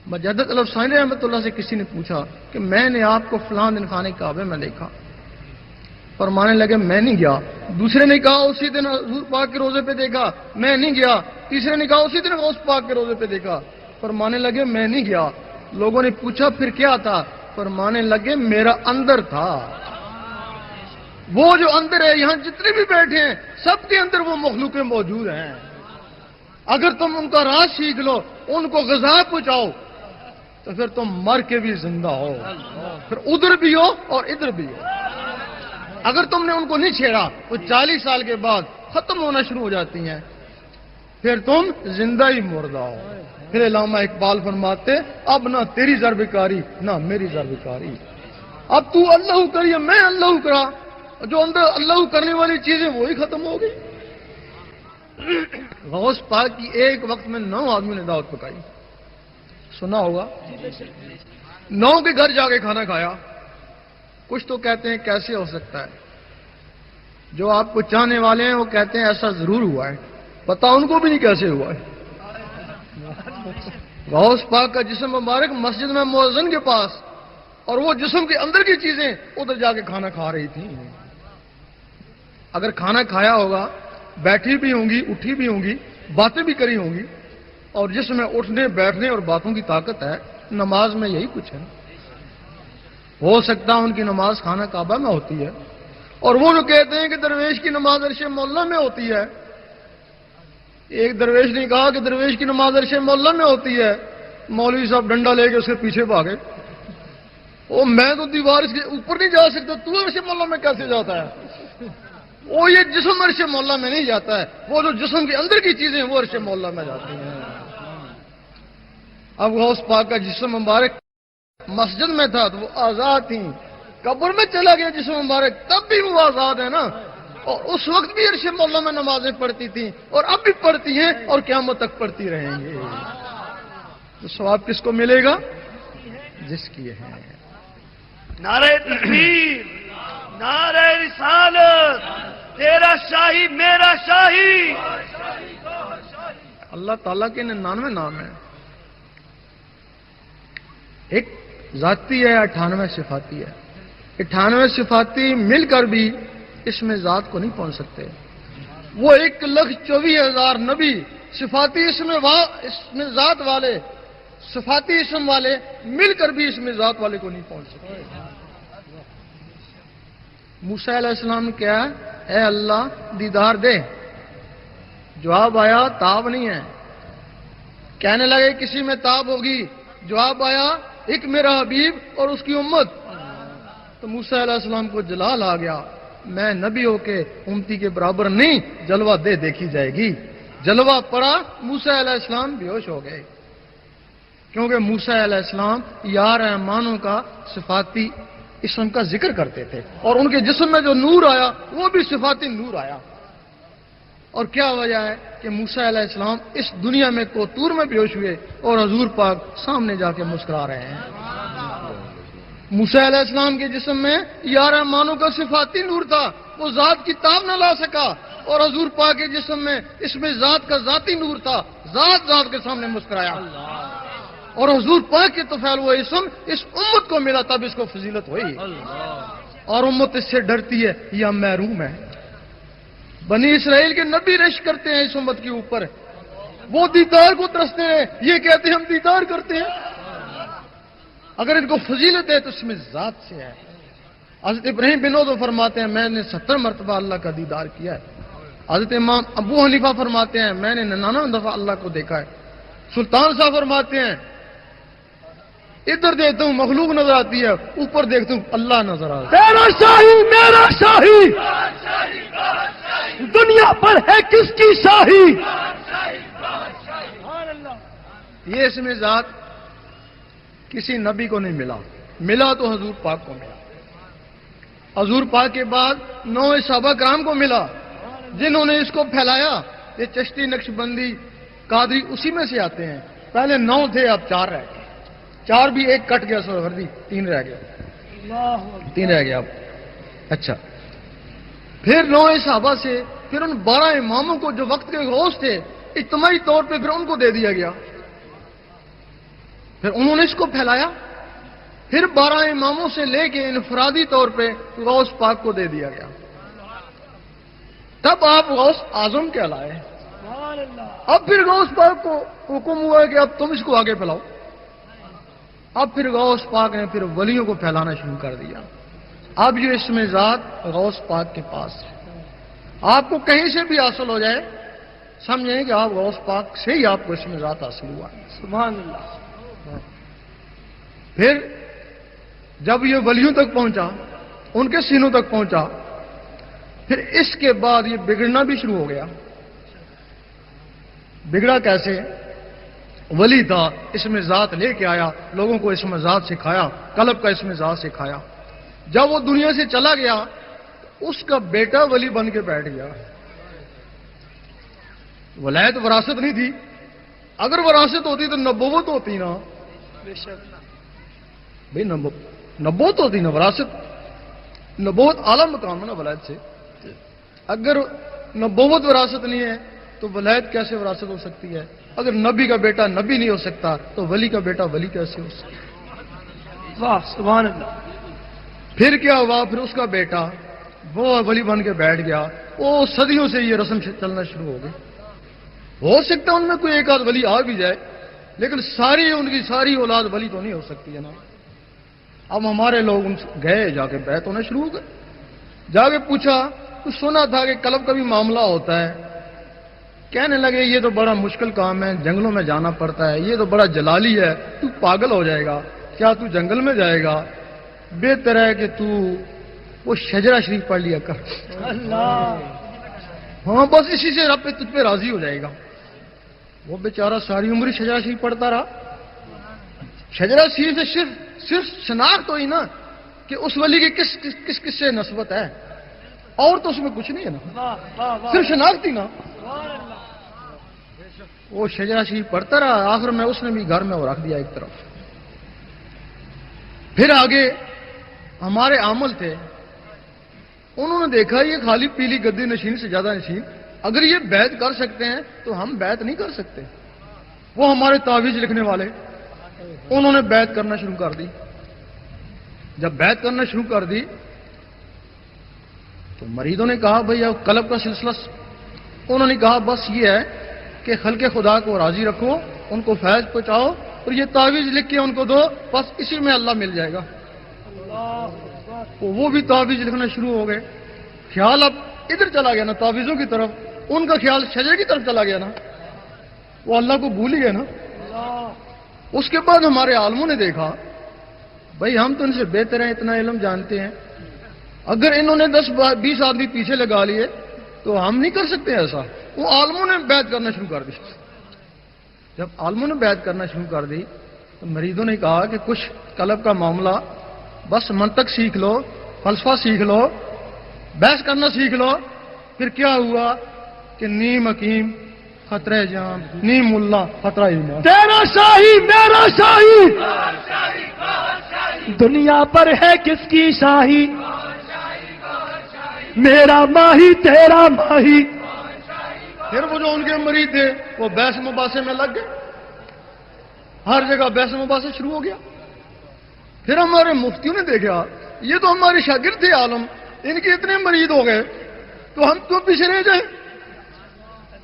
مجدد الفسانی رحمۃ اللہ سے کسی نے پوچھا کہ میں نے آپ کو فلاں دن خانے کعبے میں دیکھا، فرمانے لگے میں نہیں گیا. دوسرے نے کہا اسی دن حضور پاک کے روزے پہ دیکھا، میں نہیں گیا. تیسرے نے کہا اسی دن غوث پاک کے روزے پہ دیکھا، فرمانے لگے میں نہیں گیا. لوگوں نے پوچھا پھر کیا تھا؟ فرمانے لگے میرا اندر تھا. وہ جو اندر ہے، یہاں جتنے بھی بیٹھے ہیں سب کے اندر وہ مخلوقیں موجود ہیں. اگر تم ان کا راز سیکھ لو، ان کو غذا پہنچاؤ، تو پھر تم مر کے بھی زندہ ہو، پھر ادھر بھی ہو اور ادھر بھی ہو. اگر تم نے ان کو نہیں چھیڑا تو 40 سال کے بعد ختم ہونا شروع ہو جاتی ہیں، پھر تم زندہ ہی مردہ ہو. پھر علامہ اقبال فرماتے اب نہ تیری ضربکاری نہ میری ضربکاری، اب تو اللہ کریے میں اللہ کرا، جو اندر اللہ کرنے والی چیزیں وہی ختم ہو گئی. غوث پاک کی ایک وقت میں 9 آدمی نے دعوت پکائی، سنا ہوگا. 9 کے گھر جا کے کھانا کھایا. کچھ تو کہتے ہیں کیسے ہو سکتا ہے، جو آپ کو چاہنے والے ہیں وہ کہتے ہیں ایسا ضرور ہوا ہے، پتا ان کو بھی نہیں کیسے ہوا ہے. غوث پاک کا جسم مبارک مسجد میں مؤذن کے پاس، اور وہ جسم کے اندر کی چیزیں ادھر جا کے کھانا کھا رہی تھیں. اگر کھانا کھایا ہوگا، بیٹھی بھی ہوں گی، اٹھی بھی ہوں گی، باتیں بھی کری ہوں گی، اور جس میں اٹھنے بیٹھنے اور باتوں کی طاقت ہے، نماز میں یہی کچھ ہے. ہو سکتا ہے ان کی نماز خانہ کعبہ میں ہوتی ہے، اور وہ جو کہتے ہیں کہ درویش کی نماز عرش مولا میں ہوتی ہے. ایک درویش نے کہا کہ درویش کی نماز عرش مولا میں ہوتی ہے. مولوی صاحب ڈنڈا لے کے اس کے پیچھے بھاگے، وہ میں تو دیوار اس کے اوپر نہیں جا سکتا، تو عرش مولا میں کیسے جاتا ہے؟ وہ یہ جسم عرش مولا میں نہیں جاتا ہے، وہ جو جسم کے اندر کی چیزیں وہ عرش مولا میں جاتی ہیں. اب غوث پاک کا جسم مبارک مسجد میں تھا تو وہ آزاد تھیں، قبر میں چلا گیا جسم مبارک تب بھی وہ آزاد ہے نا. اور اس وقت بھی عرش مولا میں نمازیں پڑھتی تھیں، اور اب بھی پڑھتی ہیں اور قیامت تک پڑھتی رہیں گے. تو ثواب کس کو ملے گا؟ جس کی ہے. نعرہ تکبیر، نعرہ رسالت، تیرا شاہی میرا شاہی. اللہ تعالیٰ کے 99 نام ہیں، ایک ذاتی ہے، 98 صفاتی ہے. 98 صفاتی مل کر بھی اس میں ذات کو نہیں پہنچ سکتے. وہ 1,24,000 نبی صفاتی اس میں ذات والے، صفاتی اسم والے مل کر بھی اس میں ذات والے کو نہیں پہنچ سکتے. موسیٰ علیہ السلام نے کیا؟ اے اللہ دیدار دے. جواب آیا تاب نہیں ہے. کہنے لگے کسی میں تاب ہوگی، جواب آیا ایک میرا حبیب اور اس کی امت. تو موسیٰ علیہ السلام کو جلال آ گیا، میں نبی ہو کے امتی کے برابر نہیں، جلوہ دے دیکھی جائے گی. جلوہ پڑا، موسیٰ علیہ السلام بے ہوش ہو گئے، کیونکہ موسیٰ علیہ السلام یا رحمانوں کا صفاتی اسم کا ذکر کرتے تھے، اور ان کے جسم میں جو نور آیا وہ بھی صفاتی نور آیا. اور کیا وجہ ہے کہ موسیٰ علیہ السلام اس دنیا میں کوتور میں بے ہوش ہوئے اور حضور پاک سامنے جا کے مسکرا رہے ہیں. موسیٰ علیہ السلام کے جسم میں یا رحمانوں کا صفاتی نور تھا، وہ ذات کی تاب نہ لا سکا، اور حضور پاک کے جسم میں اس میں ذات کا ذاتی نور تھا، ذات کے سامنے مسکرایا. اور حضور پاک کے طفیل وہ اسم اس امت کو ملا، تب اس کو فضیلت ہوئی. اور امت اس سے ڈرتی ہے یا محروم ہے. بنی اسرائیل کے نبی رش کرتے ہیں اس امت کے اوپر، وہ دیدار کو ترستے ہیں، یہ کہتے ہیں ہم دیدار کرتے ہیں. اگر ان کو فضیلت ہے تو اس میں ذات سے ہے. حضرت ابراہیم بن ادم فرماتے ہیں میں نے 70 مرتبہ اللہ کا دیدار کیا ہے. حضرت امام ابو حنیفہ فرماتے ہیں میں نے 99 دفعہ اللہ کو دیکھا ہے. سلطان صاحب فرماتے ہیں ادھر دیکھتا ہوں مخلوق نظر آتی ہے, اوپر دیکھتا ہوں اللہ نظر آتا ہے. تیرا شاہی میرا شاہی, دنیا پر ہے کس کی شاہی. یہ اس میں ذات کسی نبی کو نہیں ملا, ملا تو حضور پاک کو ملا. حضور پاک کے بعد 9 صحابہ کرام کو ملا جنہوں نے اس کو پھیلایا. یہ چشتی نقشبندی قادری اسی میں سے آتے ہیں. پہلے 9 تھے, اب 4 رہ گئے. 4 بھی ایک کٹ گیا, سہروردی 3 رہ گیا, 3 رہ گیا اب. اچھا, پھر 9 صحابہ سے پھر ان 12 اماموں کو جو وقت کے غوث تھے اجتماعی طور پہ پھر ان کو دے دیا گیا. پھر انہوں نے اس کو پھیلایا. پھر 12 اماموں سے لے کے انفرادی طور پہ غوث پاک کو دے دیا گیا. تب آپ غوث اعظم کہلائے. اب پھر غوث پاک کو حکم ہوا کہ اب تم اس کو آگے پھیلاؤ. اب پھر غوث پاک نے پھر ولیوں کو پھیلانا شروع کر دیا. اب یہ اسم ذات غوث پاک کے پاس ہے. آپ کو کہیں سے بھی حاصل ہو جائے سمجھیں کہ آپ غوث پاک سے ہی آپ کو اسم ذات حاصل ہوا. سبحان اللہ. پھر جب یہ ولیوں تک پہنچا, ان کے سینوں تک پہنچا, پھر اس کے بعد یہ بگڑنا بھی شروع ہو گیا. بگڑا کیسے؟ ولی تھا, اسم ذات لے کے آیا, لوگوں کو اسم ذات سکھایا, قلب کا اسم ذات سکھایا. جب وہ دنیا سے چلا گیا اس کا بیٹا ولی بن کے بیٹھ گیا. ولایت وراثت نہیں تھی. اگر وراثت ہوتی تو نبوت ہوتی نا بھائی, نبوت ہوتی نا. وراثت, نبوت اعلیٰ مقام ہے نا ولایت سے. اگر نبوت وراثت نہیں ہے تو ولایت کیسے وراثت ہو سکتی ہے؟ اگر نبی کا بیٹا نبی نہیں ہو سکتا تو ولی کا بیٹا ولی کیسے ہو سکتا؟ واہ سبحان اللہ. پھر کیا ہوا؟ پھر اس کا بیٹا وہ ولی بن کے بیٹھ گیا. وہ صدیوں سے یہ رسم چلنا شروع ہو گئی. ہو سکتا ہے ان میں کوئی ایک آدھ ولی آ بھی جائے, لیکن ان کی ساری اولاد ولی تو نہیں ہو سکتی ہے نا. اب ہمارے لوگ ان سے گئے, جا کے بیعت ہونا شروع ہو گئے. جا کے پوچھا, کچھ سنا تھا کہ قلب کا بھی معاملہ ہوتا ہے. کہنے لگے یہ تو بڑا مشکل کام ہے, جنگلوں میں جانا پڑتا ہے, یہ تو بڑا جلالی ہے, تو پاگل ہو جائے گا. کیا تو جنگل میں جائے گا؟ بہتر ہے کہ تو وہ شجرہ شریف پڑھ لیا کر. اللہ. ہاں بس اسی سے رب تجھ پہ راضی ہو جائے گا. وہ بیچارہ ساری عمر ہی شجرہ شریف پڑھتا رہا. شجرہ شریف سے صرف شناخت ہوئی نا کہ اس ولی کی کس سے نسبت ہے, اور تو اس میں کچھ نہیں ہے نا, صرف شناخت ہی نا. وہ شجرہ شریف پڑھتا رہا. آخر میں اس نے بھی گھر میں وہ رکھ دیا ایک طرف. پھر آگے ہمارے عامل تھے, انہوں نے دیکھا یہ خالی پیلی گدی نشین سے زیادہ نشین, اگر یہ بیعت کر سکتے ہیں تو ہم بیعت نہیں کر سکتے. وہ ہمارے تعویذ لکھنے والے, انہوں نے بیعت کرنا شروع کر دی. جب بیعت کرنا شروع کر دی تو مریدوں نے کہا بھئی اب قلب کا سلسلہ. انہوں نے کہا بس یہ ہے کہ خلق خدا کو راضی رکھو, ان کو فیض پہنچاؤ اور یہ تعویذ لکھ کے ان کو دو, بس اسی میں اللہ مل جائے گا. وہ بھی تعویذ لکھنا شروع ہو گئے. خیال اب ادھر چلا گیا نا, تعویذوں کی طرف. ان کا خیال شجر کی طرف چلا گیا نا, وہ اللہ کو بھول ہی گئے نا. اس کے بعد ہمارے عالموں نے دیکھا بھائی ہم تو ان سے بہتر ہیں, اتنا علم جانتے ہیں, اگر انہوں نے 10-20 آدمی پیچھے لگا لیے تو ہم نہیں کر سکتے ایسا. وہ عالموں نے بیعت کرنا شروع کر دی. جب عالموں نے بیعت کرنا شروع کر دی تو مریدوں نے کہا کہ کچھ قلب کا معاملہ, بس منطق سیکھ لو, فلسفہ سیکھ لو, بحث کرنا سیکھ لو. پھر کیا ہوا کہ نیم حکیم خطرہ جام, نیم ملا خطرہ ایمان. تیرا شاہی میرا شاہی, دنیا پر ہے کس کی شاہی, میرا ماہی تیرا ماہی. پھر وہ جو ان کے مرید تھے وہ بحث مباحثے میں لگ گئے, ہر جگہ بحث مباحثہ شروع ہو گیا. پھر ہمارے مفتیوں نے دیکھا یہ تو ہمارے شاگرد تھے عالم, ان کے اتنے مرید ہو گئے تو ہم تو پیچھے رہ جائیں.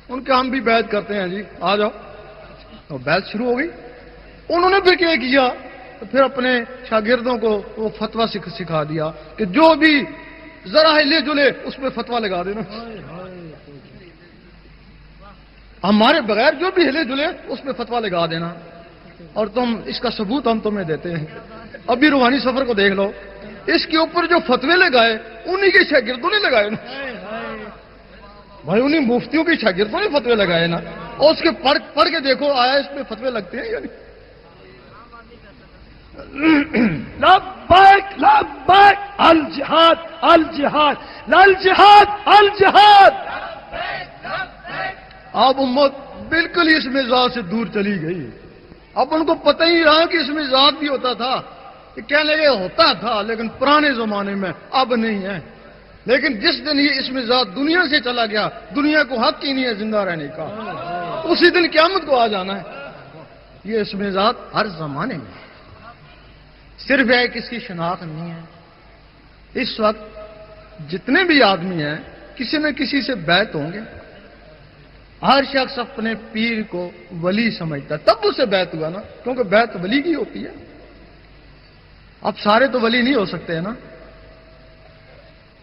ان کے ہم بھی بیعت کرتے ہیں جی, آ جاؤ. تو بیعت شروع ہو گئی. انہوں نے پھر کیا کیا, تو پھر اپنے شاگردوں کو وہ فتویٰ سکھا دیا کہ جو بھی ذرا ہلے جلے اس پہ فتویٰ لگا دینا. ہمارے بغیر جو بھی ہلے جلے اس پہ فتویٰ لگا دینا. اور تم اس کا ثبوت ہم تمہیں دیتے ہیں. ابھی روحانی سفر کو دیکھ لو, اس کے اوپر جو فتوے لگائے انہی کے شاگردوں نے لگائے نا بھائی, انہی مفتیوں کے شاگردوں نے فتوے لگائے نا. اور اس کے پڑھ کے دیکھو آیا اس پہ فتوے لگتے ہیں یا نہیں. لبیک لبیک الجہاد الجہاد الجہاد الجہاد. اب امت بالکل اس مزاج سے دور چلی گئی. اب ان کو پتہ ہی رہا کہ اس مزاج بھی ہوتا تھا, کہ کہنے لگے ہوتا تھا لیکن پرانے زمانے میں, اب نہیں ہے. لیکن جس دن یہ اس مزاج دنیا سے چلا گیا, دنیا کو حق ہی نہیں ہے زندہ رہنے کا, اسی دن قیامت کو آ جانا ہے. یہ اس مزاج ہر زمانے میں صرف ہے کہ اس کی شناخت نہیں ہے. اس وقت جتنے بھی آدمی ہیں کسی نہ کسی سے بیعت ہوں گے. ہر شخص اپنے پیر کو ولی سمجھتا ہے, تب اسے بیعت ہوا نا, کیونکہ بیعت ولی کی ہوتی ہے. اب سارے تو ولی نہیں ہو سکتے ہیں نا,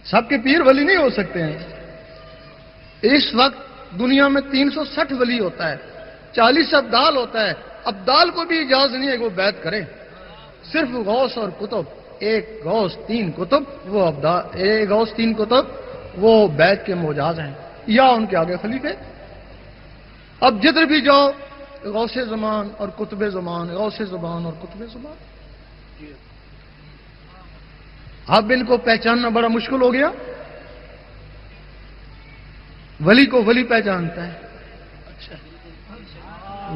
سب کے پیر ولی نہیں ہو سکتے ہیں. اس وقت دنیا میں 360 ولی ہوتا ہے, 40 ابدال ہوتا ہے. ابدال کو بھی اجازت نہیں ہے کہ وہ بیعت کرے. صرف غوث اور کتب, ایک غوث 3 کتب, وہ ابدال, ایک غوث 3 کتب وہ بیعت کے مجاز ہیں, یا ان کے آگے خلیفے. اب جدھر بھی جاؤ غوث زمان اور کتب زمان, غوث زمان اور کتب زمان. اب ان کو پہچاننا بڑا مشکل ہو گیا. ولی کو ولی پہچانتا ہے,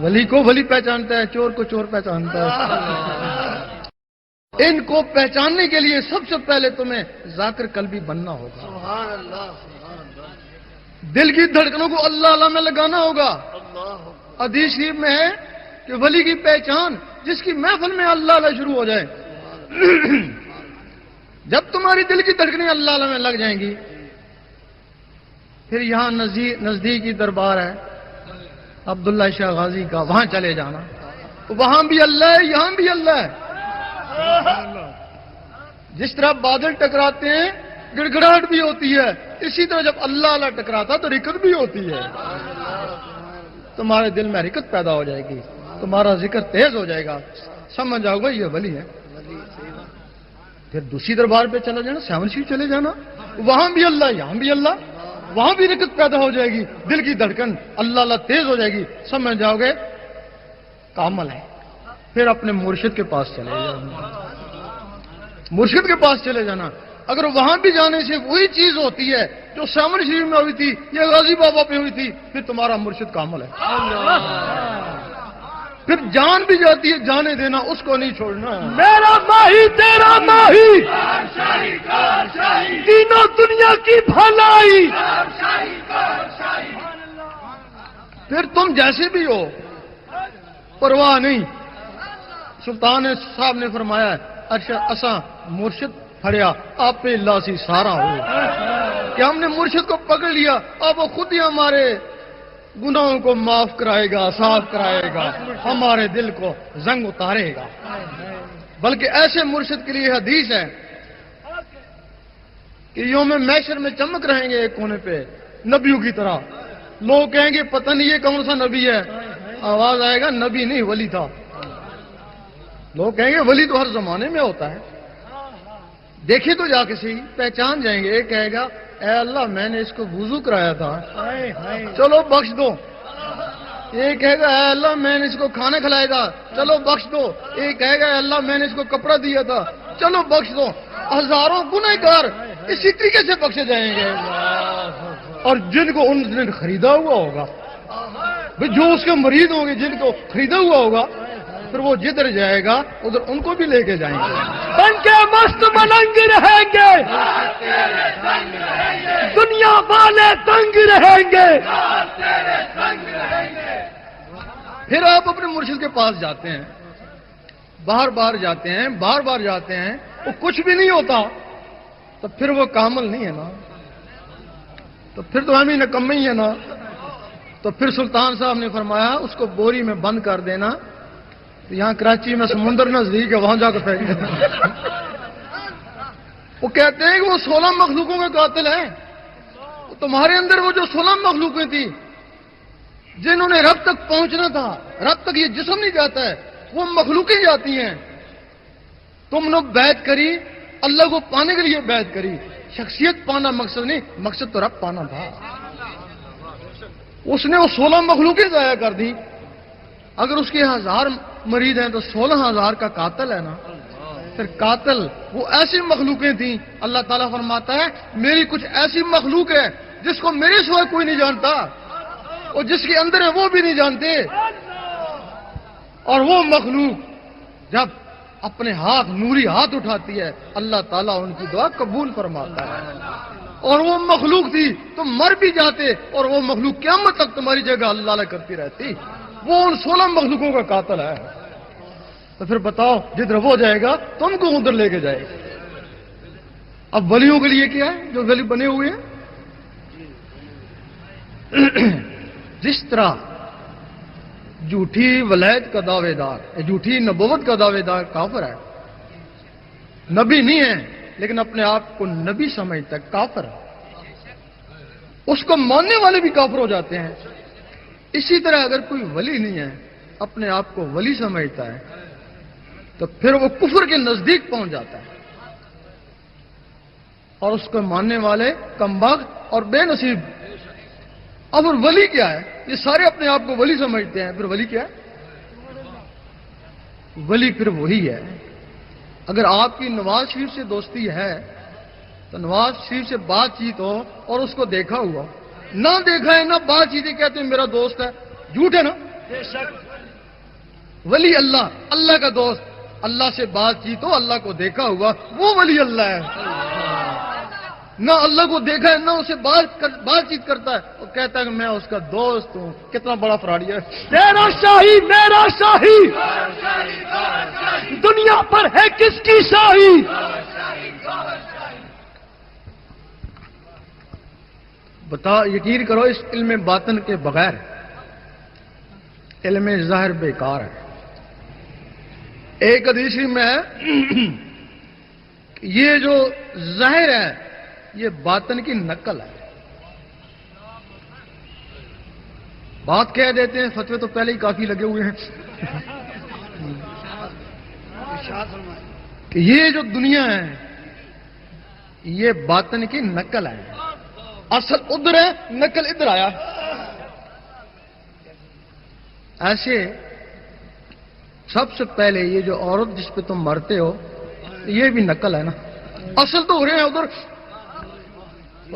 ولی کو ولی پہچانتا ہے, چور کو چور پہچانتا ہے. ان کو پہچاننے کے لیے سب سے پہلے تمہیں ذاکر قلبی بننا ہوگا. سبحان اللہ, سبحان اللہ, دل کی دھڑکنوں کو اللہ اللہ میں لگانا ہوگا. حدیث شریف میں ہے کہ ولی کی پہچان جس کی محفل میں اللہ اللہ شروع ہو جائے. جب تمہاری دل کی دھڑکنیں اللہ اللہ میں لگ جائیں گی, پھر یہاں نزدیکی دربار ہے عبداللہ شاہ غازی کا, وہاں چلے جانا. وہاں بھی اللہ ہے, یہاں بھی اللہ ہے. جس طرح بادل ٹکراتے ہیں گڑ گڑاہٹ بھی ہوتی ہے, اسی طرح جب اللہ اللہ ٹکراتا تو رکت بھی ہوتی ہے. تمہارے دل میں رکت پیدا ہو جائے گی, تمہارا ذکر تیز ہو جائے گا, سمجھ جاؤ گا یہ ولی ہے. پھر دوسری دربار پہ چلا جانا, سیون شریف چلے جانا, وہاں بھی اللہ, یہاں بھی اللہ, وہاں بھی رکت پیدا ہو جائے گی, دل کی دھڑکن اللہ اللہ تیز ہو جائے گی, سمجھ جاؤ گے کامل ہے. پھر اپنے مرشد کے پاس چلے جانا, مرشد کے پاس چلے جانا. اگر وہاں بھی جانے سے وہی چیز ہوتی ہے جو سامن شریف میں ہوئی تھی یا غازی بابا پہ ہوئی تھی, پھر تمہارا مرشد کامل ہے. پھر جان بھی جاتی ہے, جانے دینا, اس کو نہیں چھوڑنا. میرا ماہی تیرا ماہی, تینوں دنیا کی بھلائی. پھر تم جیسے بھی ہو پرواہ نہیں. سلطان صاحب نے فرمایا اساں مرشد پھڑیا آپ پہ اللہ سی سارا ہو, کہ ہم نے مرشد کو پکڑ لیا, اب وہ خود ہی ہمارے گناہوں کو معاف کرائے گا, صاف کرائے گا, ہمارے دل کو زنگ اتارے گا. بلکہ ایسے مرشد کے لیے حدیث ہے کہ یوم محشر میں چمک رہیں گے ایک کونے پہ نبیوں کی طرح. لوگ کہیں گے پتہ نہیں یہ کون سا نبی ہے, آواز آئے گا نبی نہیں ولی تھا. لوگ کہیں گے ولی تو ہر زمانے میں ہوتا ہے. دیکھیں تو جا کے صحیح, پہچان جائیں گے. ایک کہے گا اے اللہ میں نے اس کو وضو کرایا تھا, چلو بخش دو. ایک کہے گا اے اللہ میں نے اس کو کھانا کھلایا تھا, چلو بخش دو. ایک کہے گا اے اللہ میں نے اس کو کپڑا دیا تھا, چلو بخش دو. ہزاروں گنہگار اسی طریقے سے بخشے جائیں گے. اور جن کو ان نے خریدا ہوا ہوگا, جو اس کے مریض ہوں گے, جن کو خریدا ہوا ہوگا, پھر وہ جدھر جائے گا ادھر ان کو بھی لے کے جائیں گے. بن کے مست ملنگ رہیں گے, دنیا والے تنگ رہیں گے. پھر آپ اپنے مرشد کے پاس جاتے ہیں, بار بار جاتے ہیں, بار بار جاتے ہیں, وہ کچھ بھی نہیں ہوتا, تو پھر وہ کامل نہیں ہے نا, تو پھر تو ہم ہی نکمے ہی ہے نا. تو پھر سلطان صاحب نے فرمایا اس کو بوری میں بند کر دینا. یہاں کراچی میں سمندر نزدیک ہے, وہاں جا کے پھینک دینا. وہ کہتے ہیں کہ وہ 16 مخلوقوں کے قاتل ہیں. تمہارے اندر وہ جو 16 مخلوقیں تھیں جنہوں نے رب تک پہنچنا تھا, رب تک یہ جسم نہیں جاتا ہے, وہ مخلوقیں جاتی ہیں. تم نے بیعت کری، اللہ کو پانے کے لیے بیعت کری. شخصیت پانا مقصد نہیں، مقصد تو رب پانا تھا. اس نے وہ 16 مخلوقیں ضائع کر دی. اگر اس کے 1000 مرید ہیں تو 16,000 کا قاتل ہے نا. پھر قاتل وہ ایسی مخلوقیں تھیں. اللہ تعالیٰ فرماتا ہے میری کچھ ایسی مخلوق ہے جس کو میرے سوا کوئی نہیں جانتا، اور جس کے اندر ہے وہ بھی نہیں جانتے. اور وہ مخلوق جب اپنے ہاتھ، نوری ہاتھ اٹھاتی ہے، اللہ تعالیٰ ان کی دعا قبول فرماتا ہے. اور وہ مخلوق تھی تم مر بھی جاتے اور وہ مخلوق قیامت تک تمہاری جگہ اللہ اللہ کرتی رہتی. وہ ان 16 مخلوقوں کا قاتل ہے. تو پھر بتاؤ جدھر وہ جائے گا تم کو ادھر لے کے جائے گا. اب ولیوں کے لیے کیا ہے جو ولی بنے ہوئے ہیں؟ جس طرح جھوٹی ولایت کا دعوے دار، جھوٹی نبوت کا دعوے دار کافر ہے، نبی نہیں ہے لیکن اپنے آپ کو نبی سمجھتا ہے، کافر ہے. اس کو ماننے والے بھی کافر ہو جاتے ہیں. اسی طرح اگر کوئی ولی نہیں ہے، اپنے آپ کو ولی سمجھتا ہے، تو پھر وہ کفر کے نزدیک پہنچ جاتا ہے. اور اس کو ماننے والے کمبخت اور بے نصیب. اب اور ولی کیا ہے؟ یہ سارے اپنے آپ کو ولی سمجھتے ہیں. پھر ولی کیا ہے؟ ولی پھر وہی ہے. اگر آپ کی نواز شریف سے دوستی ہے تو نواز شریف سے بات چیت ہو اور اس کو دیکھا ہوا، نہ دیکھا ہے نہ بات چیت کہتے ہیں میرا دوست ہے، جھوٹ ہے نا. ولی اللہ، اللہ کا دوست، اللہ سے بات چیت ہو، اللہ کو دیکھا ہوا، وہ ولی اللہ ہے. نہ اللہ کو دیکھا ہے نہ اسے بات چیت کرتا ہے، وہ کہتا ہے کہ میں اس کا دوست ہوں. کتنا بڑا فراڈی ہے. تیرا شاہی میرا شاہی، دنیا پر ہے کس کی شاہی. بتا، یقین کرو اس علم باطن کے بغیر علم ظاہر بیکار ہے. ایک حدیث میں ہے یہ جو ظاہر ہے یہ باطن کی نقل ہے. بات کہہ دیتے ہیں، فتوے تو پہلے ہی کافی لگے ہوئے ہیں کہ یہ جو دنیا ہے یہ باطن کی نقل ہے. اصل ادھر ہے، نقل ادھر آیا. ایسے سب سے پہلے یہ جو عورت جس پہ تم مرتے ہو یہ بھی نقل ہے نا. اصل تو ہو رہے ہیں ادھر،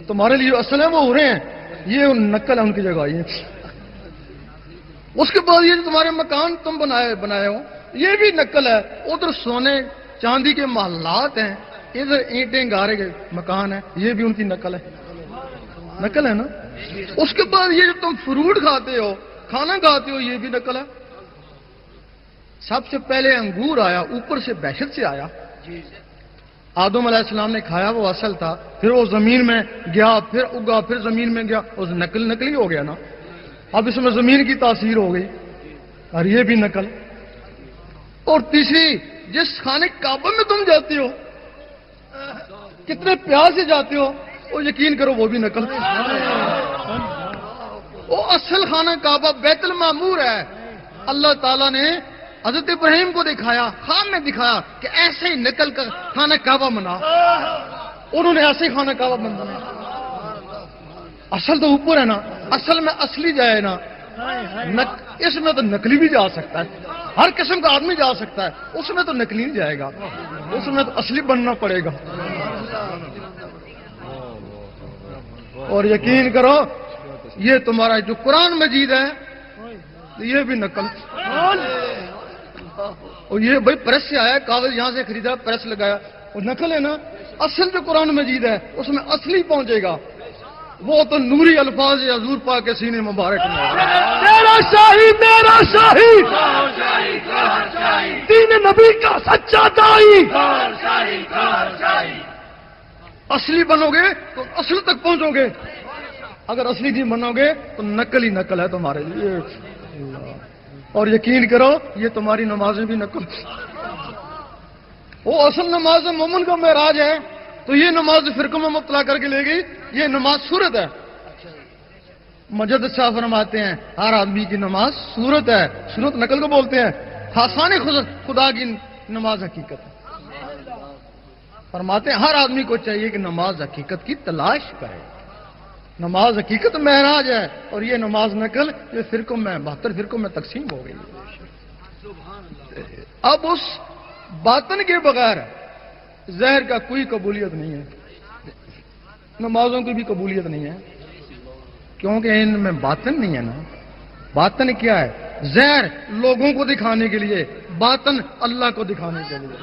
تمہارے لیے اصل ہے وہ ہو رہے ہیں، یہ نقل ہے ان کی جگہ. یہ اس کے بعد یہ جو تمہارے مکان تم بنائے ہو یہ بھی نقل ہے. ادھر سونے چاندی کے محلات ہیں، ادھر اینٹیں گارے کے مکان ہیں، یہ بھی ان کی نقل ہے. نقل ہے نا. اس کے بعد یہ جو تم فروٹ کھاتے ہو، کھانا کھاتے ہو، یہ بھی نقل ہے. سب سے پہلے انگور آیا، اوپر سے بحشت سے آیا. آدم علیہ السلام نے کھایا، وہ اصل تھا. پھر وہ زمین میں گیا، پھر اگا، پھر زمین میں گیا، اس نقلی ہو گیا نا. اب اس میں زمین کی تاثیر ہو گئی اور یہ بھی نقل. اور تیسری، جس خانے کعبہ میں تم جاتے ہو، کتنے پیار سے جاتے ہو، وہ یقین کرو وہ بھی نقل. وہ اصل خانہ کعبہ بیت المعمور ہے. اللہ تعالیٰ نے حضرت ابراہیم کو دکھایا، خواب میں دکھایا کہ ایسے ہی نکل کر خانہ کعبہ بنا. انہوں نے ایسے ہی خانہ کعبہ بنا. اصل تو اوپر ہے نا. اصل میں اصلی جائے نا. اس میں تو نقلی بھی جا سکتا ہے، ہر قسم کا آدمی جا سکتا ہے. اس میں تو نقلی نہیں جائے گا، اس میں تو اصلی بننا پڑے گا. اور یقین کرو یہ تمہارا جو قرآن مجید ہے یہ بھی نقل. اور یہ بھائی پریس سے آیا، کاغذ یہاں سے خریدا، پریس لگایا، وہ نقل ہے نا. اصل جو قرآن مجید ہے اس میں اصلی پہنچے گا. وہ تو نوری الفاظ حضور پاک کے سینے مبارک میں. تیرا شاہی میرا شاہی، دین نبی کا سچا دائی. اصلی بنو گے تو اصل تک پہنچو گے، اگر اصلی نہیں بنو گے تو نقل ہی نقل ہے تمہارے لیے. اور یقین کرو یہ تمہاری نمازیں بھی نقل. وہ اصل نماز مومن کا معراج ہے تو یہ نماز فرقوں میں مبتلا کر کے لے گئی. یہ نماز صورت ہے. مجدد صاحب فرماتے ہیں ہر آدمی کی نماز صورت ہے. صورت نقل کو بولتے ہیں. خاصان خدا کی نماز حقیقت ہے۔ فرماتے ہیں ہر آدمی کو چاہیے کہ نماز حقیقت کی تلاش کرے۔ نماز حقیقت معراج ہے، اور یہ نماز نقل یہ فرقوں میں 72 فرقوں میں تقسیم ہو گئی۔ اب اس باطن کے بغیر زہر کا کوئی قبولیت نہیں ہے، نمازوں کی بھی قبولیت نہیں ہے، کیونکہ ان میں باطن نہیں ہے نا۔ باطن کیا ہے؟ زہر لوگوں کو دکھانے کے لیے، باطن اللہ کو دکھانے کے لیے۔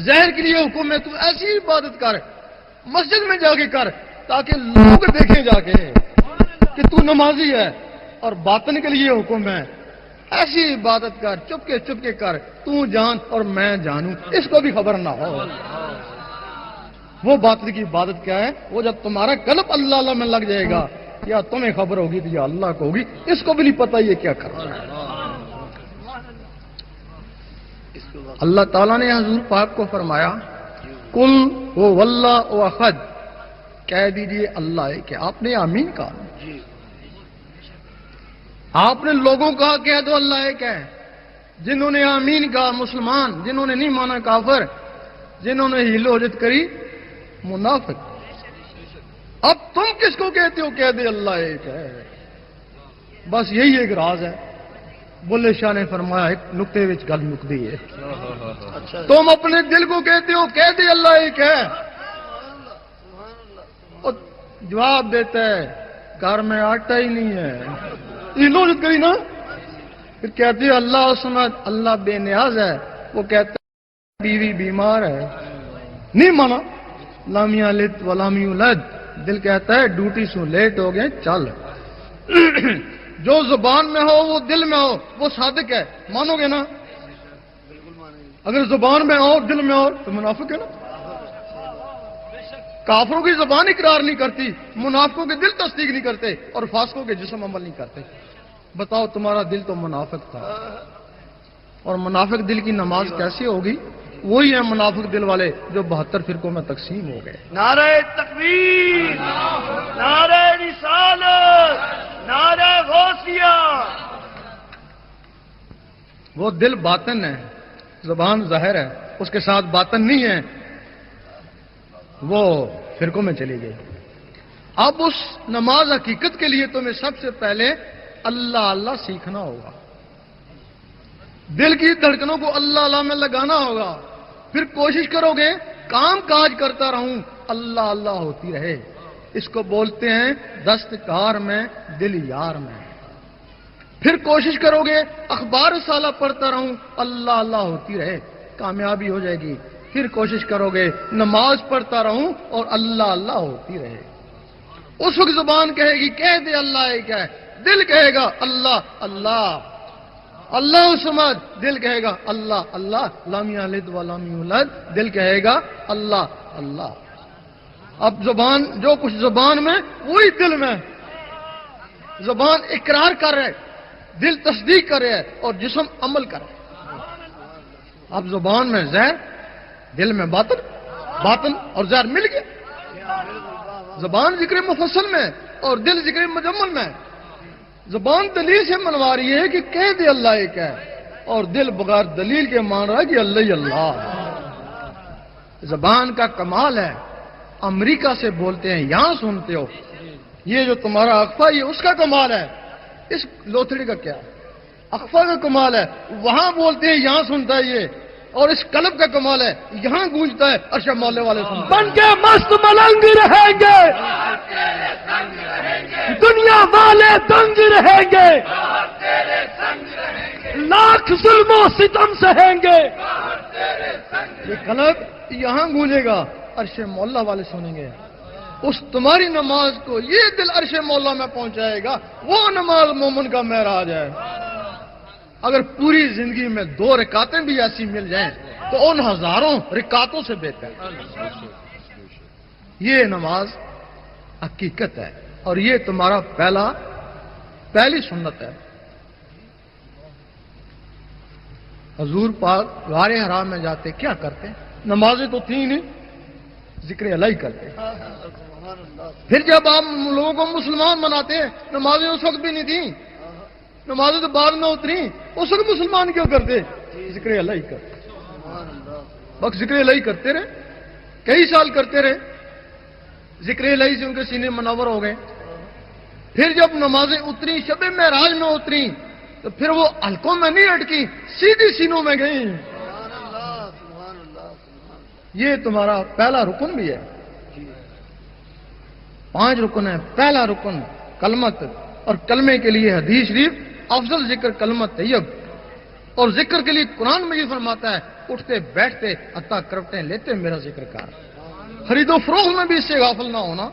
زہر کے لیے حکم ہے تو ایسی عبادت کر، مسجد میں جا کے کر، تاکہ لوگ دیکھیں جا کے کہ تو نمازی ہے۔ اور باطن کے لیے حکم ہے ایسی عبادت کر، چپ کے کر، تو جان اور میں جانوں، اس کو بھی خبر نہ ہو۔ وہ باطن کی عبادت کیا ہے؟ وہ جب تمہارا قلب اللہ اللہ میں لگ جائے گا، یا تمہیں خبر ہوگی تو یا اللہ کو ہوگی، اس کو بھی نہیں پتا یہ کیا کر رہا ہے۔ اللہ تعالیٰ نے حضور پاک کو فرمایا کل وہ واللہ او احد، کہہ دیجئے اللہ ہے کہ آپ نے آمین کہا، آپ نے لوگوں کہا کہہ دو اللہ ہے کہ جنہوں نے آمین کہا مسلمان، جنہوں نے نہیں مانا کافر، جنہوں نے ہیل و حجت کری منافق۔ اب تم کس کو کہتے ہو کہہ دے اللہ ایک ہے؟ بس یہی ایک راز ہے۔ بلے شاہ نے فرمایا ایک نقطے وچ گل مکدی ہے، تم اپنے دل کو کہتے ہو کہہ دے اللہ ایک ہے، اور جواب دیتا ہے گھر میں آٹا ہی نہیں ہے، لوجت کری نا، پھر کہتے ہو اللہ سمجھ، اللہ بے نیاز ہے، وہ کہتا ہے بیوی بیمار ہے، نہیں مانا لام یلد ولم یولد، دل کہتا ہے ڈیوٹی سے لیٹ ہو گئے چل۔ جو زبان میں ہو وہ دل میں ہو، وہ صادق ہے، مانو گے نا؟ اگر زبان میں ہو دل میں ہو تو منافق ہے نا۔ کافروں کی زبان اقرار نہیں کرتی، منافقوں کے دل تصدیق نہیں کرتے، اور فاسقوں کے جسم عمل نہیں کرتے۔ بتاؤ تمہارا دل تو منافق تھا، اور منافق دل کی نماز کیسی ہوگی؟ وہی ہیں منافق دل والے جو 72 فرقوں میں تقسیم ہو گئے۔ نعرہ تکبیر، نعرہ رسالت، نعرہ غوثیہ۔ وہ دل باطن ہے، زبان ظاہر ہے، اس کے ساتھ باطن نہیں ہے، وہ فرقوں میں چلی گئی۔ اب اس نماز حقیقت کے لیے تمہیں سب سے پہلے اللہ اللہ سیکھنا ہوگا، دل کی دھڑکنوں کو اللہ اللہ میں لگانا ہوگا، پھر کوشش کرو گے کام کاج کرتا رہوں اللہ اللہ ہوتی رہے۔ اس کو بولتے ہیں دستکار میں دل یار میں۔ پھر کوشش کرو گے اخبار سالہ پڑھتا رہوں اللہ اللہ ہوتی رہے، کامیابی ہو جائے گی۔ پھر کوشش کرو گے نماز پڑھتا رہوں اور اللہ اللہ ہوتی رہے۔ اس وقت زبان کہے گی کہہ دے اللہ ایک ہے، دل کہے گا اللہ اللہ، اللہ سمجھ، دل کہے گا اللہ اللہ، لام یلد ولم یولد، دل کہے گا اللہ اللہ۔ اب زبان جو کچھ زبان میں وہی دل میں، زبان اقرار کر رہے، دل تصدیق کر رہے اور جسم عمل کر رہے۔ اب زبان میں زہر، دل میں باطن، باطن اور زہر مل گیا۔ زبان ذکر مفصل میں اور دل ذکر مجمل میں۔ زبان دلیل سے منوا رہی ہے کہ کہہ دے اللہ ایک ہے، اور دل بغیر دلیل کے مان رہا ہے کہ اللہ ہی اللہ۔ زبان کا کمال ہے، امریکہ سے بولتے ہیں یہاں سنتے ہو، یہ جو تمہارا اقفا یہ اس کا کمال ہے، اس لوتھڑی کا کیا ہے؟ اقفا کا کمال ہے، وہاں بولتے ہیں یہاں سنتا ہے یہ، اور اس قلب کا کمال ہے یہاں گونجتا ہے عرش مولے والے سنتے ہیں۔ بن کے مست ملنگ رہیں گے، دنیا والے دنگ رہیں گے، لاکھ ظلم و ستم سہیں گے، یہ قلب یہاں گونجے گا عرش مولا والے سنیں گے۔ اس تمہاری نماز کو یہ دل عرش مولا میں پہنچائے گا، وہ نماز مومن کا معراج ہے۔ اگر پوری زندگی میں 2 رکعتیں بھی ایسی مل جائیں تو ان ہزاروں رکعتوں سے بہتر۔ یہ نماز حقیقت ہے، اور یہ تمہارا پہلی سنت ہے۔ حضور پاک غار حرام میں جاتے کیا کرتے؟ نمازیں تو تھیں نہیں، ذکر الہی کرتے۔ پھر جب آپ لوگوں کو مسلمان بناتے ہیں، نمازیں اس وقت بھی نہیں تھیں، نمازیں تو بعد میں اتری، اس وقت مسلمان کیوں کرتے؟ ذکر اللہ ہی کرتے، بس ذکر اللہ ہی کرتے رہے، کئی سال کرتے رہے، ذکر الہی سے ان کے سینے منور ہو گئے۔ پھر جب نمازیں اتری، شب معراج میں اتری، تو پھر وہ حلقوں میں نہیں اٹکی، سیدھی سینوں میں گئیں۔ یہ تمہارا پہلا رکن بھی ہے، 5 رکن ہے۔ پہلا رکن کلمت، اور کلمے کے لیے حدیث شریف افضل ذکر کلمت طیب، اور ذکر کے لیے قرآن مجید فرماتا ہے اٹھتے بیٹھتے حتیٰ کرپٹیں لیتے میرا ذکر کر۔ خرید و فروخت میں بھی اس سے غافل نہ ہونا،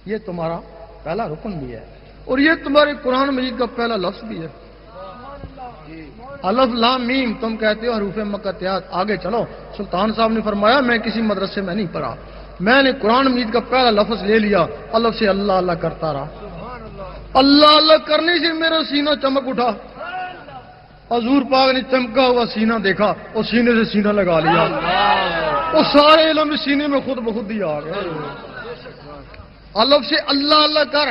یہ تمہارا پہلا رکن بھی ہے، اور یہ تمہارے قرآن مجید کا پہلا لفظ بھی ہے۔ الف لام میم تم کہتے ہو حروف مقطعات، آگے چلو۔ سلطان صاحب نے فرمایا میں کسی مدرسے میں نہیں پڑھا، میں نے قرآن مجید کا پہلا لفظ لے لیا، الف سے اللہ اللہ کرتا رہا، اللہ اللہ کرنے سے میرا سینہ چمک اٹھا، حضور پاک نے چمکا ہوا سینہ دیکھا اور سینے سے سینہ لگا لیا، وہ سارے علم سینے میں خود بخود ہی آ گئے۔ الف سے اللہ اللہ کر،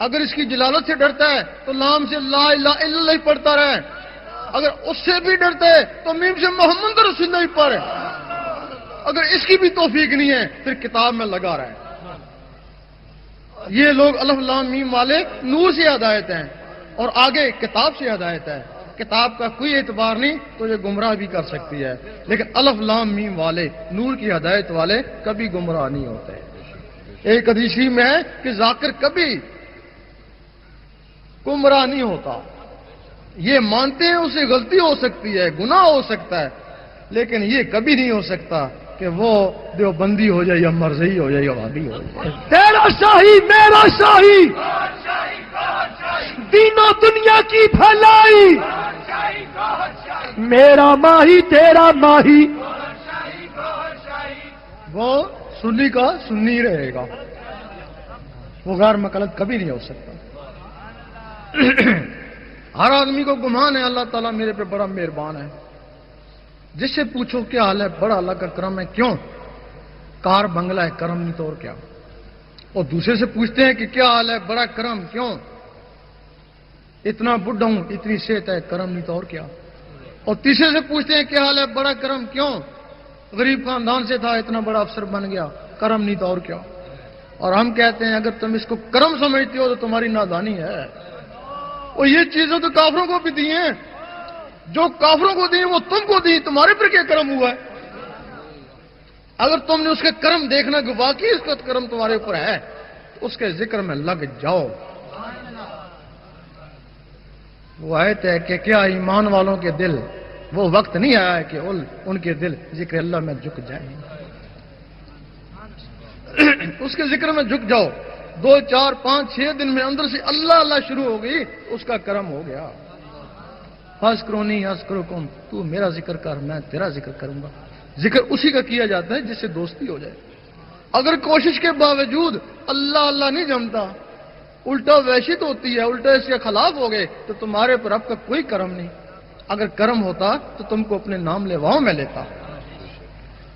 اگر اس کی جلالت سے ڈرتا ہے تو لام سے لا الہ الا اللہ پڑھتا رہے، اگر اس سے بھی ڈرتا ہے تو میم سے محمد رسول اللہ پڑھے، اگر اس کی بھی توفیق نہیں ہے پھر کتاب میں لگا رہے۔ یہ لوگ الف لام میم والے نور سے ہدایت ہیں، اور آگے کتاب سے ہدایت ہے، کتاب کا کوئی اعتبار نہیں تو یہ گمراہ بھی کر سکتی ہے، لیکن الف لام میم والے نور کی ہدایت والے کبھی گمراہ نہیں ہوتے۔ ایک حدیث میں ہے کہ ذاکر کبھی گمراہ نہیں ہوتا، یہ مانتے ہیں اسے غلطی ہو سکتی ہے، گناہ ہو سکتا ہے، لیکن یہ کبھی نہیں ہو سکتا کہ وہ دیوبندی ہو جائے یا مرزئی ہو جائے یا وہابی ہو جائے۔ تیرا شاہی میرا شاہی، دین و دنیا کی بھلائی، میرا ماہی تیرا ماہی، وہ سنی کا سنی رہے گا، وہ غیر مقلد کبھی نہیں ہو سکتا۔ ہر آدمی کو گمان ہے اللہ تعالیٰ میرے پہ بڑا مہربان ہے، جس سے پوچھو کیا حال ہے، بڑا اللہ کا کرم ہے، کیوں؟ کار بنگلہ ہے، کرم نہیں تو اور کیا؟ اور دوسرے سے پوچھتے ہیں کہ کیا حال ہے، بڑا کرم، کیوں؟ اتنا بڈھا ہوں، اتنی صحت ہے، کرم نہیں تو اور کیا؟ اور تیسرے سے پوچھتے ہیں کیا حال ہے، بڑا کرم، کیوں؟ غریب خاندان سے تھا، اتنا بڑا افسر بن گیا، کرم نہیں تو اور کیا؟ اور ہم کہتے ہیں اگر تم اس کو کرم سمجھتے ہو تو تمہاری نادانی ہے، اور یہ چیزیں تو کافروں کو بھی دی ہیں، جو کافروں کو دی وہ تم کو دی، تمہارے پر کیا کرم ہوا ہے؟ اگر تم نے اس کے کرم دیکھنا کہ واقعی اس کا کرم تمہارے اوپر ہے تو اس کے ذکر میں لگ جاؤ۔ وہ آیت ہے کہ کیا ایمان والوں کے دل، وہ وقت نہیں آیا ہے کہ ان کے دل ذکر اللہ میں جھک جائیں، اس کے ذکر میں جھک جاؤ۔ 2 4 5 6 دن میں اندر سے اللہ اللہ شروع ہو گئی، اس کا کرم ہو گیا۔ فاذکرونی اذکرکم، تو میرا ذکر کر میں تیرا ذکر کروں گا۔ ذکر اسی کا کیا جاتا ہے جس سے دوستی ہو جائے۔ اگر کوشش کے باوجود اللہ اللہ نہیں جمتا، الٹا وحشت ہوتی ہے، الٹا اس کے خلاف ہو گئے تو تمہارے پر اب کا کوئی کرم نہیں۔ اگر کرم ہوتا تو تم کو اپنے نام لیواؤں میں لیتا۔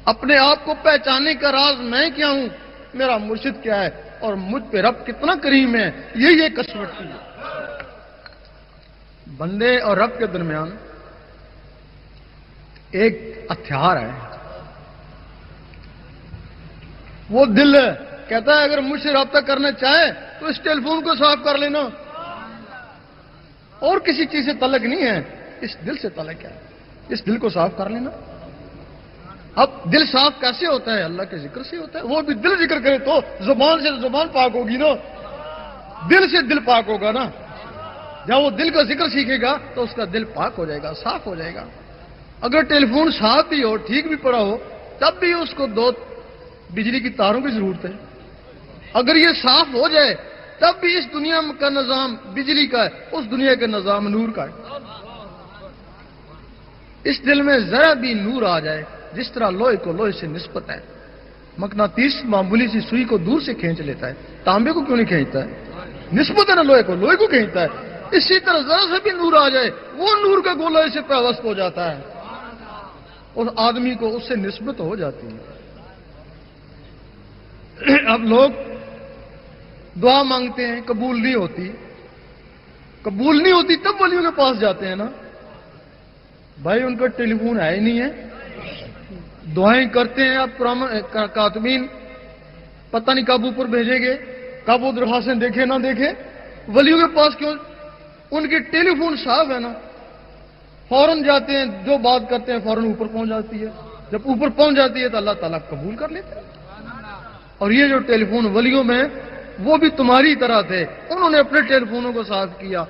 اپنے آپ کو پہچاننے کا راز میں کیا ہوں، میرا مرشد کیا ہے، اور مجھ پہ رب کتنا کریم ہے، یہ کسوٹی ہے۔ بندے اور رب کے درمیان ایک ہتھیار ہے، وہ دل ہے۔ کہتا ہے اگر مجھ سے رابطہ کرنا چاہے تو اس ٹیلی فون کو صاف کر لینا، اور کسی چیز سے تعلق نہیں ہے، اس دل سے تعلق ہے، اس دل کو صاف کر لینا۔ اب دل صاف کیسے ہوتا ہے؟ اللہ کے ذکر سے ہوتا ہے۔ وہ بھی دل ذکر کرے تو زبان سے زبان پاک ہوگی نا، دل سے دل پاک ہوگا نا۔ جب وہ دل کا ذکر سیکھے گا تو اس کا دل پاک ہو جائے گا، صاف ہو جائے گا۔ اگر ٹیلی فون صاف بھی ہو، ٹھیک بھی پڑا ہو، تب بھی اس کو 2 بجلی کی تاروں کی ضرورت ہے۔ اگر یہ صاف ہو جائے تب بھی اس دنیا کا نظام بجلی کا ہے، اس دنیا کا نظام نور کا ہے۔ اس دل میں ذرا بھی نور آ جائے، جس طرح لوہے کو لوہے سے نسبت ہے، مقناطیس معمولی سی سوئی کو دور سے کھینچ لیتا ہے، تانبے کو کیوں نہیں کھینچتا ہے؟ نسبت ہے نا لوہے کو، لوہے کو کھینچتا ہے۔ اسی طرح ذرا سے بھی نور آ جائے، وہ نور کا گولا اسے پیوست ہو جاتا ہے، اور آدمی کو اس سے نسبت ہو جاتی ہے۔ اب لوگ دعا مانگتے ہیں، قبول نہیں ہوتی، قبول نہیں ہوتی تب ولیوں کے پاس جاتے ہیں نا. بھائی ان کا ٹیلی فون ہے ہی نہیں ہے. دعائیں کرتے ہیں آپ کاتبین، پتہ نہیں کب اوپر بھیجیں گے، کب وہ درخواستیں دیکھے نہ دیکھے. ولیوں کے پاس کیوں؟ ان کے ٹیلی فون صاف ہے نا، فوراً جاتے ہیں، جو بات کرتے ہیں فوراً اوپر پہنچ جاتی ہے. جب اوپر پہنچ جاتی ہے تو اللہ تعالیٰ قبول کر لیتے ہیں. اور یہ جو ٹیلی فون ولیوں میں وہ بھی تمہاری طرح تھے، انہوں نے اپنے ٹیلی فونوں کو صاف کیا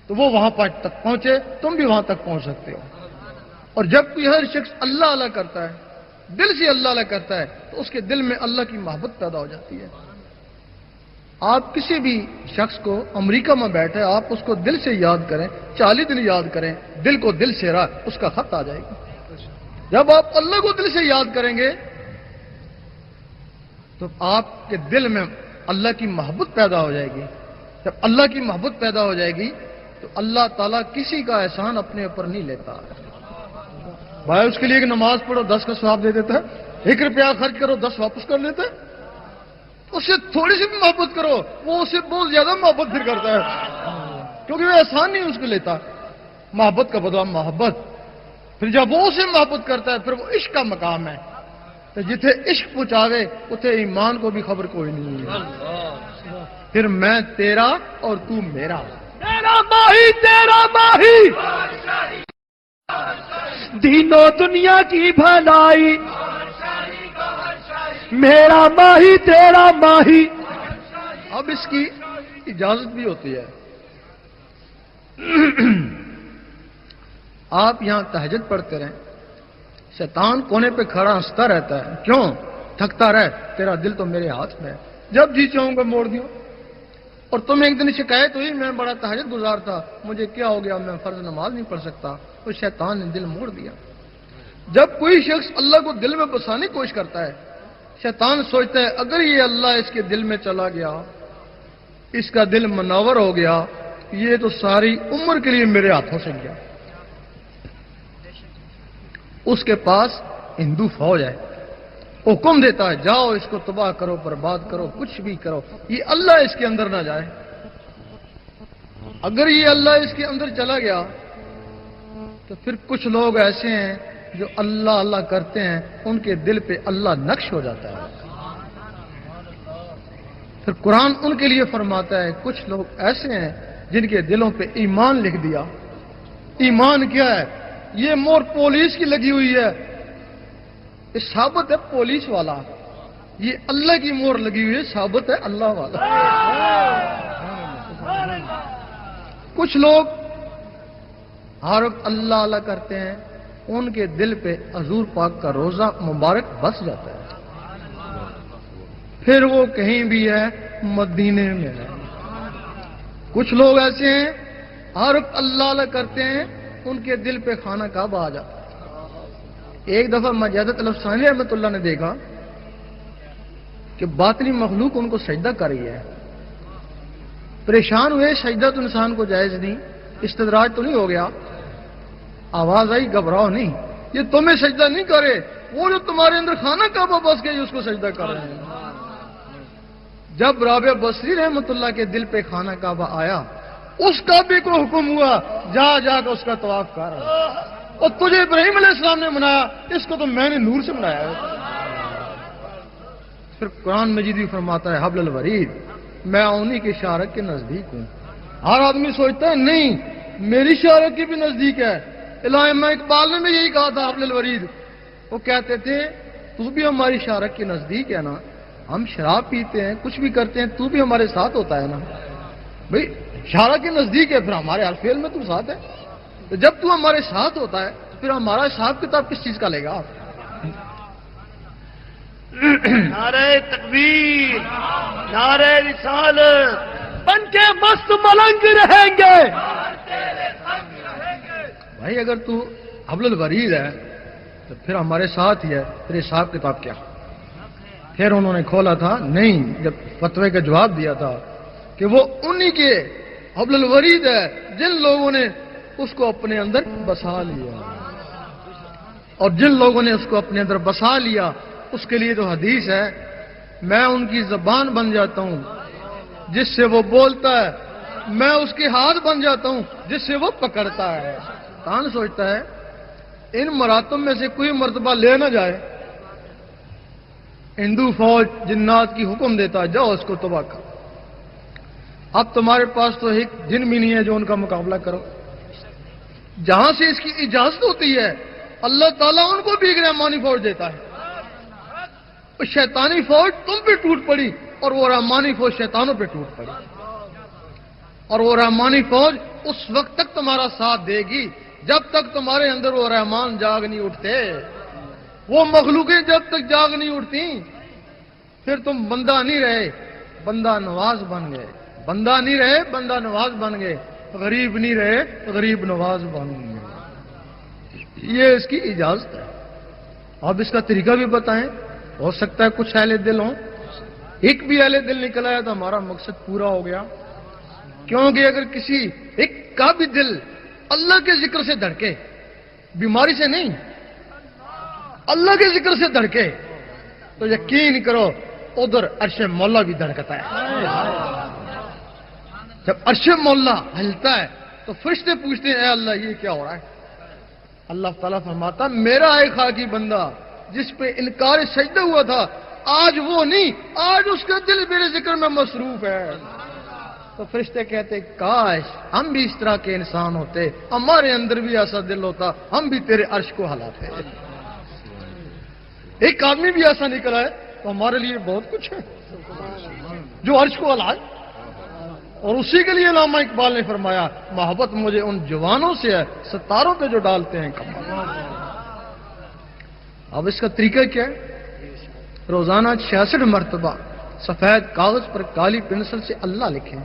تو وہ وہاں تک پہنچے، تم بھی وہاں تک پہنچ سکتے ہو. اور جب کوئی ہر شخص اللہ اللہ کرتا ہے، دل سے اللہ اللہ کرتا ہے، تو اس کے دل میں اللہ کی محبت پیدا ہو جاتی ہے. آپ کسی بھی شخص کو امریکہ میں بیٹھے آپ اس کو دل سے یاد کریں، 40 دن یاد کریں، دل کو دل سے رہا، اس کا خط آ جائے گا. جب آپ اللہ کو دل سے یاد کریں گے تو آپ کے دل میں اللہ کی محبت پیدا ہو جائے گی. جب اللہ کی محبت پیدا ہو جائے گی تو اللہ تعالیٰ کسی کا احسان اپنے اوپر نہیں لیتا. بھائی اس کے لیے ایک نماز پڑھو 10 کا ثواب دے دیتا ہے، 1 روپیہ خرچ کرو 10 واپس کر لیتا ہے. اس سے تھوڑی سی بھی محبت کرو، وہ اسے بہت زیادہ محبت پھر کرتا ہے، کیونکہ وہ احسان نہیں اس کو لیتا. محبت کا بدلہ محبت. پھر جب وہ اسے محبت کرتا ہے پھر وہ عشق کا مقام ہے. تو جتھے عشق پہنچاوے اتھے ایمان کو بھی خبر کوئی نہیں ہے. پھر میں تیرا اور تو میرا، تیرا ماہی دین و دنیا کی بھلائی، میرا ماہی تیرا ماہی. اب اس کی اجازت بھی ہوتی ہے. آپ یہاں تہجد پڑھتے رہیں، شیطان کونے پہ کھڑا ہنستا رہتا ہے، کیوں تھکتا رہے، تیرا دل تو میرے ہاتھ میں ہے، جب جی چاہوں گا موڑ دیو. اور تمہیں ایک دن شکایت ہوئی میں بڑا تہجد گزار تھا، مجھے کیا ہو گیا، میں فرض نماز نہیں پڑھ سکتا، تو شیطان نے دل موڑ دیا. جب کوئی شخص اللہ کو دل میں بسانے کی کوشش کرتا ہے، شیطان سوچتا ہے اگر یہ اللہ اس کے دل میں چلا گیا، اس کا دل منور ہو گیا، یہ تو ساری عمر کے لیے میرے ہاتھوں سے گیا. اس کے پاس ہندو فوج ہے، حکم دیتا ہے جاؤ اس کو تباہ کرو، برباد کرو، کچھ بھی کرو، یہ اللہ اس کے اندر نہ جائے. اگر یہ اللہ اس کے اندر چلا گیا تو پھر کچھ لوگ ایسے ہیں جو اللہ اللہ کرتے ہیں، ان کے دل پہ اللہ نقش ہو جاتا ہے. پھر قرآن ان کے لیے فرماتا ہے کچھ لوگ ایسے ہیں جن کے دلوں پہ ایمان لکھ دیا. ایمان کیا ہے؟ یہ مور پولیس کی لگی ہوئی ہے، یہ ثابت ہے پولیس والا. یہ اللہ کی مور لگی ہوئی ہے، ثابت ہے اللہ والا. کچھ لوگ ہر وقت اللہ اللہ کرتے ہیں، ان کے دل پہ حضور پاک کا روزہ مبارک بس جاتا ہے، پھر وہ کہیں بھی ہے مدینے میں ہے. کچھ لوگ ایسے ہیں ہر وقت اللہ اللہ کرتے ہیں، ان کے دل پہ خانہ کعبہ آ جاتا ہے. ایک دفعہ مجاہد الافسانی رحمۃ اللہ نے دیکھا کہ باطنی مخلوق ان کو سجدہ کر رہی ہے. پریشان ہوئے، سجدہ تو انسان کو جائز نہیں، استدراج تو نہیں ہو گیا. آواز آئی گھبراؤ نہیں، یہ تمہیں سجدہ نہیں کرے، وہ جو تمہارے اندر خانہ کعبہ بس گئی اس کو سجدہ کر رہے ہیں. جب رابعہ بصری رحمۃ اللہ کے دل پہ خانہ کعبہ آیا، اس کعبے کو حکم ہوا جا جا کر اس کا طواف کر، اور تجھے ابراہیم علیہ السلام نے منایا، اس کو تو میں نے نور سے منایا ہے. پھر قرآن مجید بھی فرماتا ہے حبل الورید، میں انہی کے شارک کے نزدیک ہوں. ہر آدمی سوچتا ہے نہیں میری شارک کی بھی نزدیک ہے. علامہ اقبال نے بھی یہی کہا تھا حبل الورید. وہ کہتے تھے تو بھی ہماری شارک کے نزدیک ہے نا، ہم شراب پیتے ہیں کچھ بھی کرتے ہیں تو بھی ہمارے ساتھ ہوتا ہے نا. بھئی شارک کے نزدیک ہے، پھر ہمارے ہر فعل میں تو ساتھ ہے. تو جب تو ہمارے ساتھ ہوتا ہے تو پھر ہمارا حساب کتاب کس چیز کا لے گا؟ نعرہ تکبیر، نعرہ رسالت، بن کے مست ملنگ رہیں گے. بھائی اگر تو حبل الورید ہے تو پھر ہمارے ساتھ ہی ہے، پھر حساب کتاب کیا؟ پھر انہوں نے کھولا تھا نہیں، جب فتوے کا جواب دیا تھا کہ وہ انہی کے حبل الورید ہے جن لوگوں نے اس کو اپنے اندر بسا لیا، اور جن لوگوں نے اس کو اپنے اندر بسا لیا اس کے لیے تو حدیث ہے میں ان کی زبان بن جاتا ہوں جس سے وہ بولتا ہے میں اس کے ہاتھ بن جاتا ہوں جس سے وہ پکڑتا ہے. شیطان سوچتا ہے ان مراتب میں سے کوئی مرتبہ لے نہ جائے. ہندو فوج جنات کی حکم دیتا ہے جاؤ اس کو تباہ کرو. اب تمہارے پاس تو ایک جن بھی نہیں ہے جو ان کا مقابلہ کرو. جہاں سے اس کی اجازت ہوتی ہے اللہ تعالیٰ ان کو بھی ایک رحمانی فوج دیتا ہے. شیطانی فوج تم پہ ٹوٹ پڑی اور وہ رحمانی فوج شیطانوں پہ ٹوٹ پڑی. اور وہ رحمانی فوج اس وقت تک تمہارا ساتھ دے گی جب تک تمہارے اندر وہ رحمان جاگ نہیں اٹھتے. وہ مخلوقیں جب تک جاگ نہیں اٹھتی پھر تم بندہ نہیں رہے بندہ نواز بن گئے. بندہ نہیں رہے بندہ نواز بن گئے. غریب نہیں رہے غریب نواز بن گئے. یہ اس کی اجازت ہے. آپ اس کا طریقہ بھی بتائیں. ہو سکتا ہے کچھ اہل دل ہوں. ایک بھی اہل دل نکل آیا تو ہمارا مقصد پورا ہو گیا. کیونکہ اگر کسی ایک کا بھی دل اللہ کے ذکر سے دھڑکے, بیماری سے نہیں, اللہ کے ذکر سے دھڑکے, تو یقین کرو ادھر عرش مولا بھی دھڑکتا ہے. جب عرش مولا ہلتا ہے تو فرشتے پوچھتے ہیں اے اللہ یہ کیا ہو رہا ہے. اللہ تعالیٰ فرماتا میرا ایک خاکی بندہ جس پہ انکار سجدہ ہوا تھا آج وہ نہیں, آج اس کا دل میرے ذکر میں مصروف ہے. تو فرشتے کہتے کاش ہم بھی اس طرح کے انسان ہوتے, ہمارے اندر بھی ایسا دل ہوتا, ہم بھی تیرے عرش کو ہلاتے. ایک آدمی بھی ایسا نکلا ہے تو ہمارے لیے بہت کچھ ہے جو عرش کو ہلائے. اور اسی کے لیے علامہ اقبال نے فرمایا محبت مجھے ان جوانوں سے ہے ستاروں پہ جو ڈالتے ہیں کمر. اب اس کا طریقہ کیا ہے؟ روزانہ 66 مرتبہ سفید کاغذ پر کالی پنسل سے اللہ لکھیں.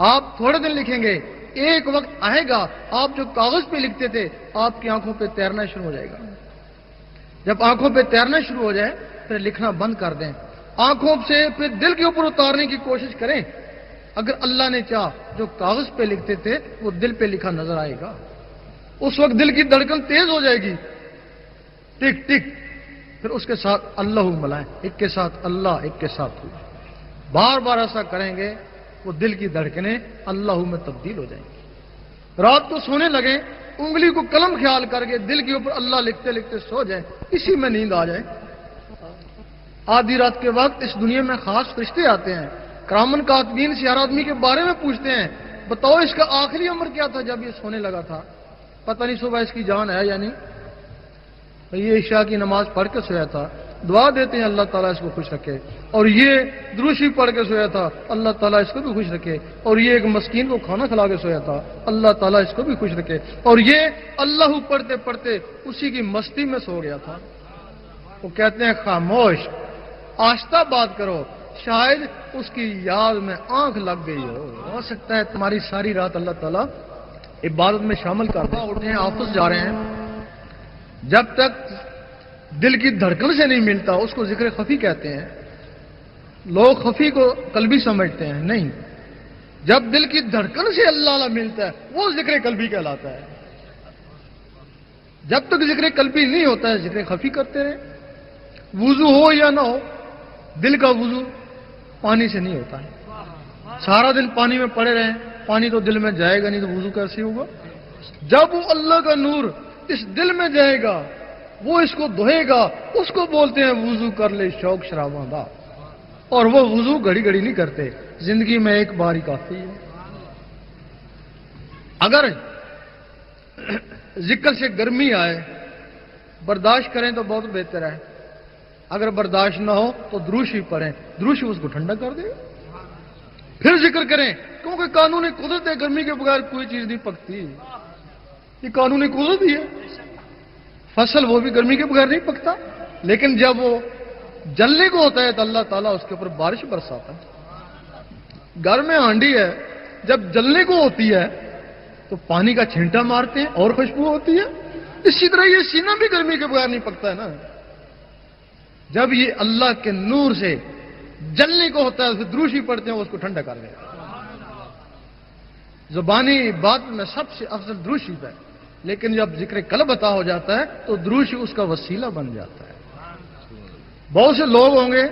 آپ تھوڑے دن لکھیں گے, ایک وقت آئے گا آپ جو کاغذ پہ لکھتے تھے آپ کی آنکھوں پہ تیرنا شروع ہو جائے گا. جب آنکھوں پہ تیرنا شروع ہو جائے پھر لکھنا بند کر دیں. آنکھوں سے پھر دل کے اوپر اتارنے کی کوشش کریں. اگر اللہ نے چاہ جو کاغذ پہ لکھتے تھے وہ دل پہ لکھا نظر آئے گا. اس وقت دل کی دھڑکن تیز ہو جائے گی, ٹک ٹک. پھر اس کے ساتھ اللہ ملائیں, ایک کے ساتھ اللہ ایک کے ساتھ ہو. بار بار ایسا کریں گے وہ دل کی دھڑکنیں اللہ میں تبدیل ہو جائیں گی. رات کو سونے لگیں انگلی کو قلم خیال کر کے دل کے اوپر اللہ لکھتے لکھتے سو جائیں, اسی میں نیند آ جائے. آدھی رات کے وقت اس دنیا میں خاص فرشتے آتے ہیں, کرامن کاتبین سے ہر آدمی کے بارے میں پوچھتے ہیں بتاؤ اس کا آخری عمر کیا تھا جب یہ سونے لگا تھا, پتہ نہیں صبح اس کی جان ہے یا نہیں. یہ عشاء کی نماز پڑھ کے سویا تھا, دعا دیتے ہیں اللہ تعالیٰ اس کو خوش رکھے. اور یہ دروشی پڑھ کے سویا تھا, اللہ تعالیٰ اس کو بھی خوش رکھے. اور یہ ایک مسکین کو کھانا کھلا کے سویا تھا, اللہ تعالیٰ اس کو بھی خوش رکھے. اور یہ اللہ پڑھتے پڑھتے اسی کی مستی میں سو گیا تھا. وہ کہتے ہیں خاموش, آہستہ بات کرو, شاید اس کی یاد میں آنکھ لگ گئی ہو سکتا ہے تمہاری ساری رات اللہ تعالیٰ عبادت میں شامل کر دیں. اٹھے ہیں آفس جا رہے ہیں, جب تک دل کی دھڑکن سے نہیں ملتا اس کو ذکر خفی کہتے ہیں. لوگ خفی کو قلبی سمجھتے ہیں, نہیں, جب دل کی دھڑکن سے اللہ ملتا ہے وہ ذکر قلبی کہلاتا ہے. جب تک ذکر قلبی نہیں ہوتا ہے ذکر خفی کرتے رہے. وضو ہو یا نہ ہو, دل کا وضو پانی سے نہیں ہوتا ہے. سارا دن پانی میں پڑے رہیں, پانی تو دل میں جائے گا نہیں تو وضو کیسے ہوگا. جب وہ اللہ کا نور اس دل میں جائے گا وہ اس کو دھوئے گا, اس کو بولتے ہیں وضو کر لے شوق شراباں دا. اور وہ وضو گھڑی گھڑی نہیں کرتے, زندگی میں ایک بار ہی کافی ہے. اگر ذکر سے گرمی آئے برداشت کریں تو بہت بہتر ہے. اگر برداشت نہ ہو تو دروشی پڑھیں, دروشی اس کو ٹھنڈا کر دے. پھر ذکر کریں, کیونکہ قانونی قدرت ہے, گرمی کے بغیر کوئی چیز نہیں پکتی. یہ قانونی قدرت ہی ہے. فصل وہ بھی گرمی کے بغیر نہیں پکتا, لیکن جب وہ جلنے کو ہوتا ہے تو اللہ تعالیٰ اس کے اوپر بارش برساتا ہے. گھر میں ہانڈی ہے, جب جلنے کو ہوتی ہے تو پانی کا چھینٹا مارتے ہیں اور خوشبو ہوتی ہے. اسی طرح یہ سینہ بھی گرمی کے بغیر نہیں پکتا ہے نا. جب یہ اللہ کے نور سے جلنے کو ہوتا ہے پھر دروشی پڑھتے ہیں, اس کو ٹھنڈا کر دیتے ہیں. زبانی بات میں سب سے افضل دروشی ہے, لیکن جب ذکر قلب عطا ہو جاتا ہے تو دروشی اس کا وسیلہ بن جاتا ہے. بہت سے لوگ ہوں گے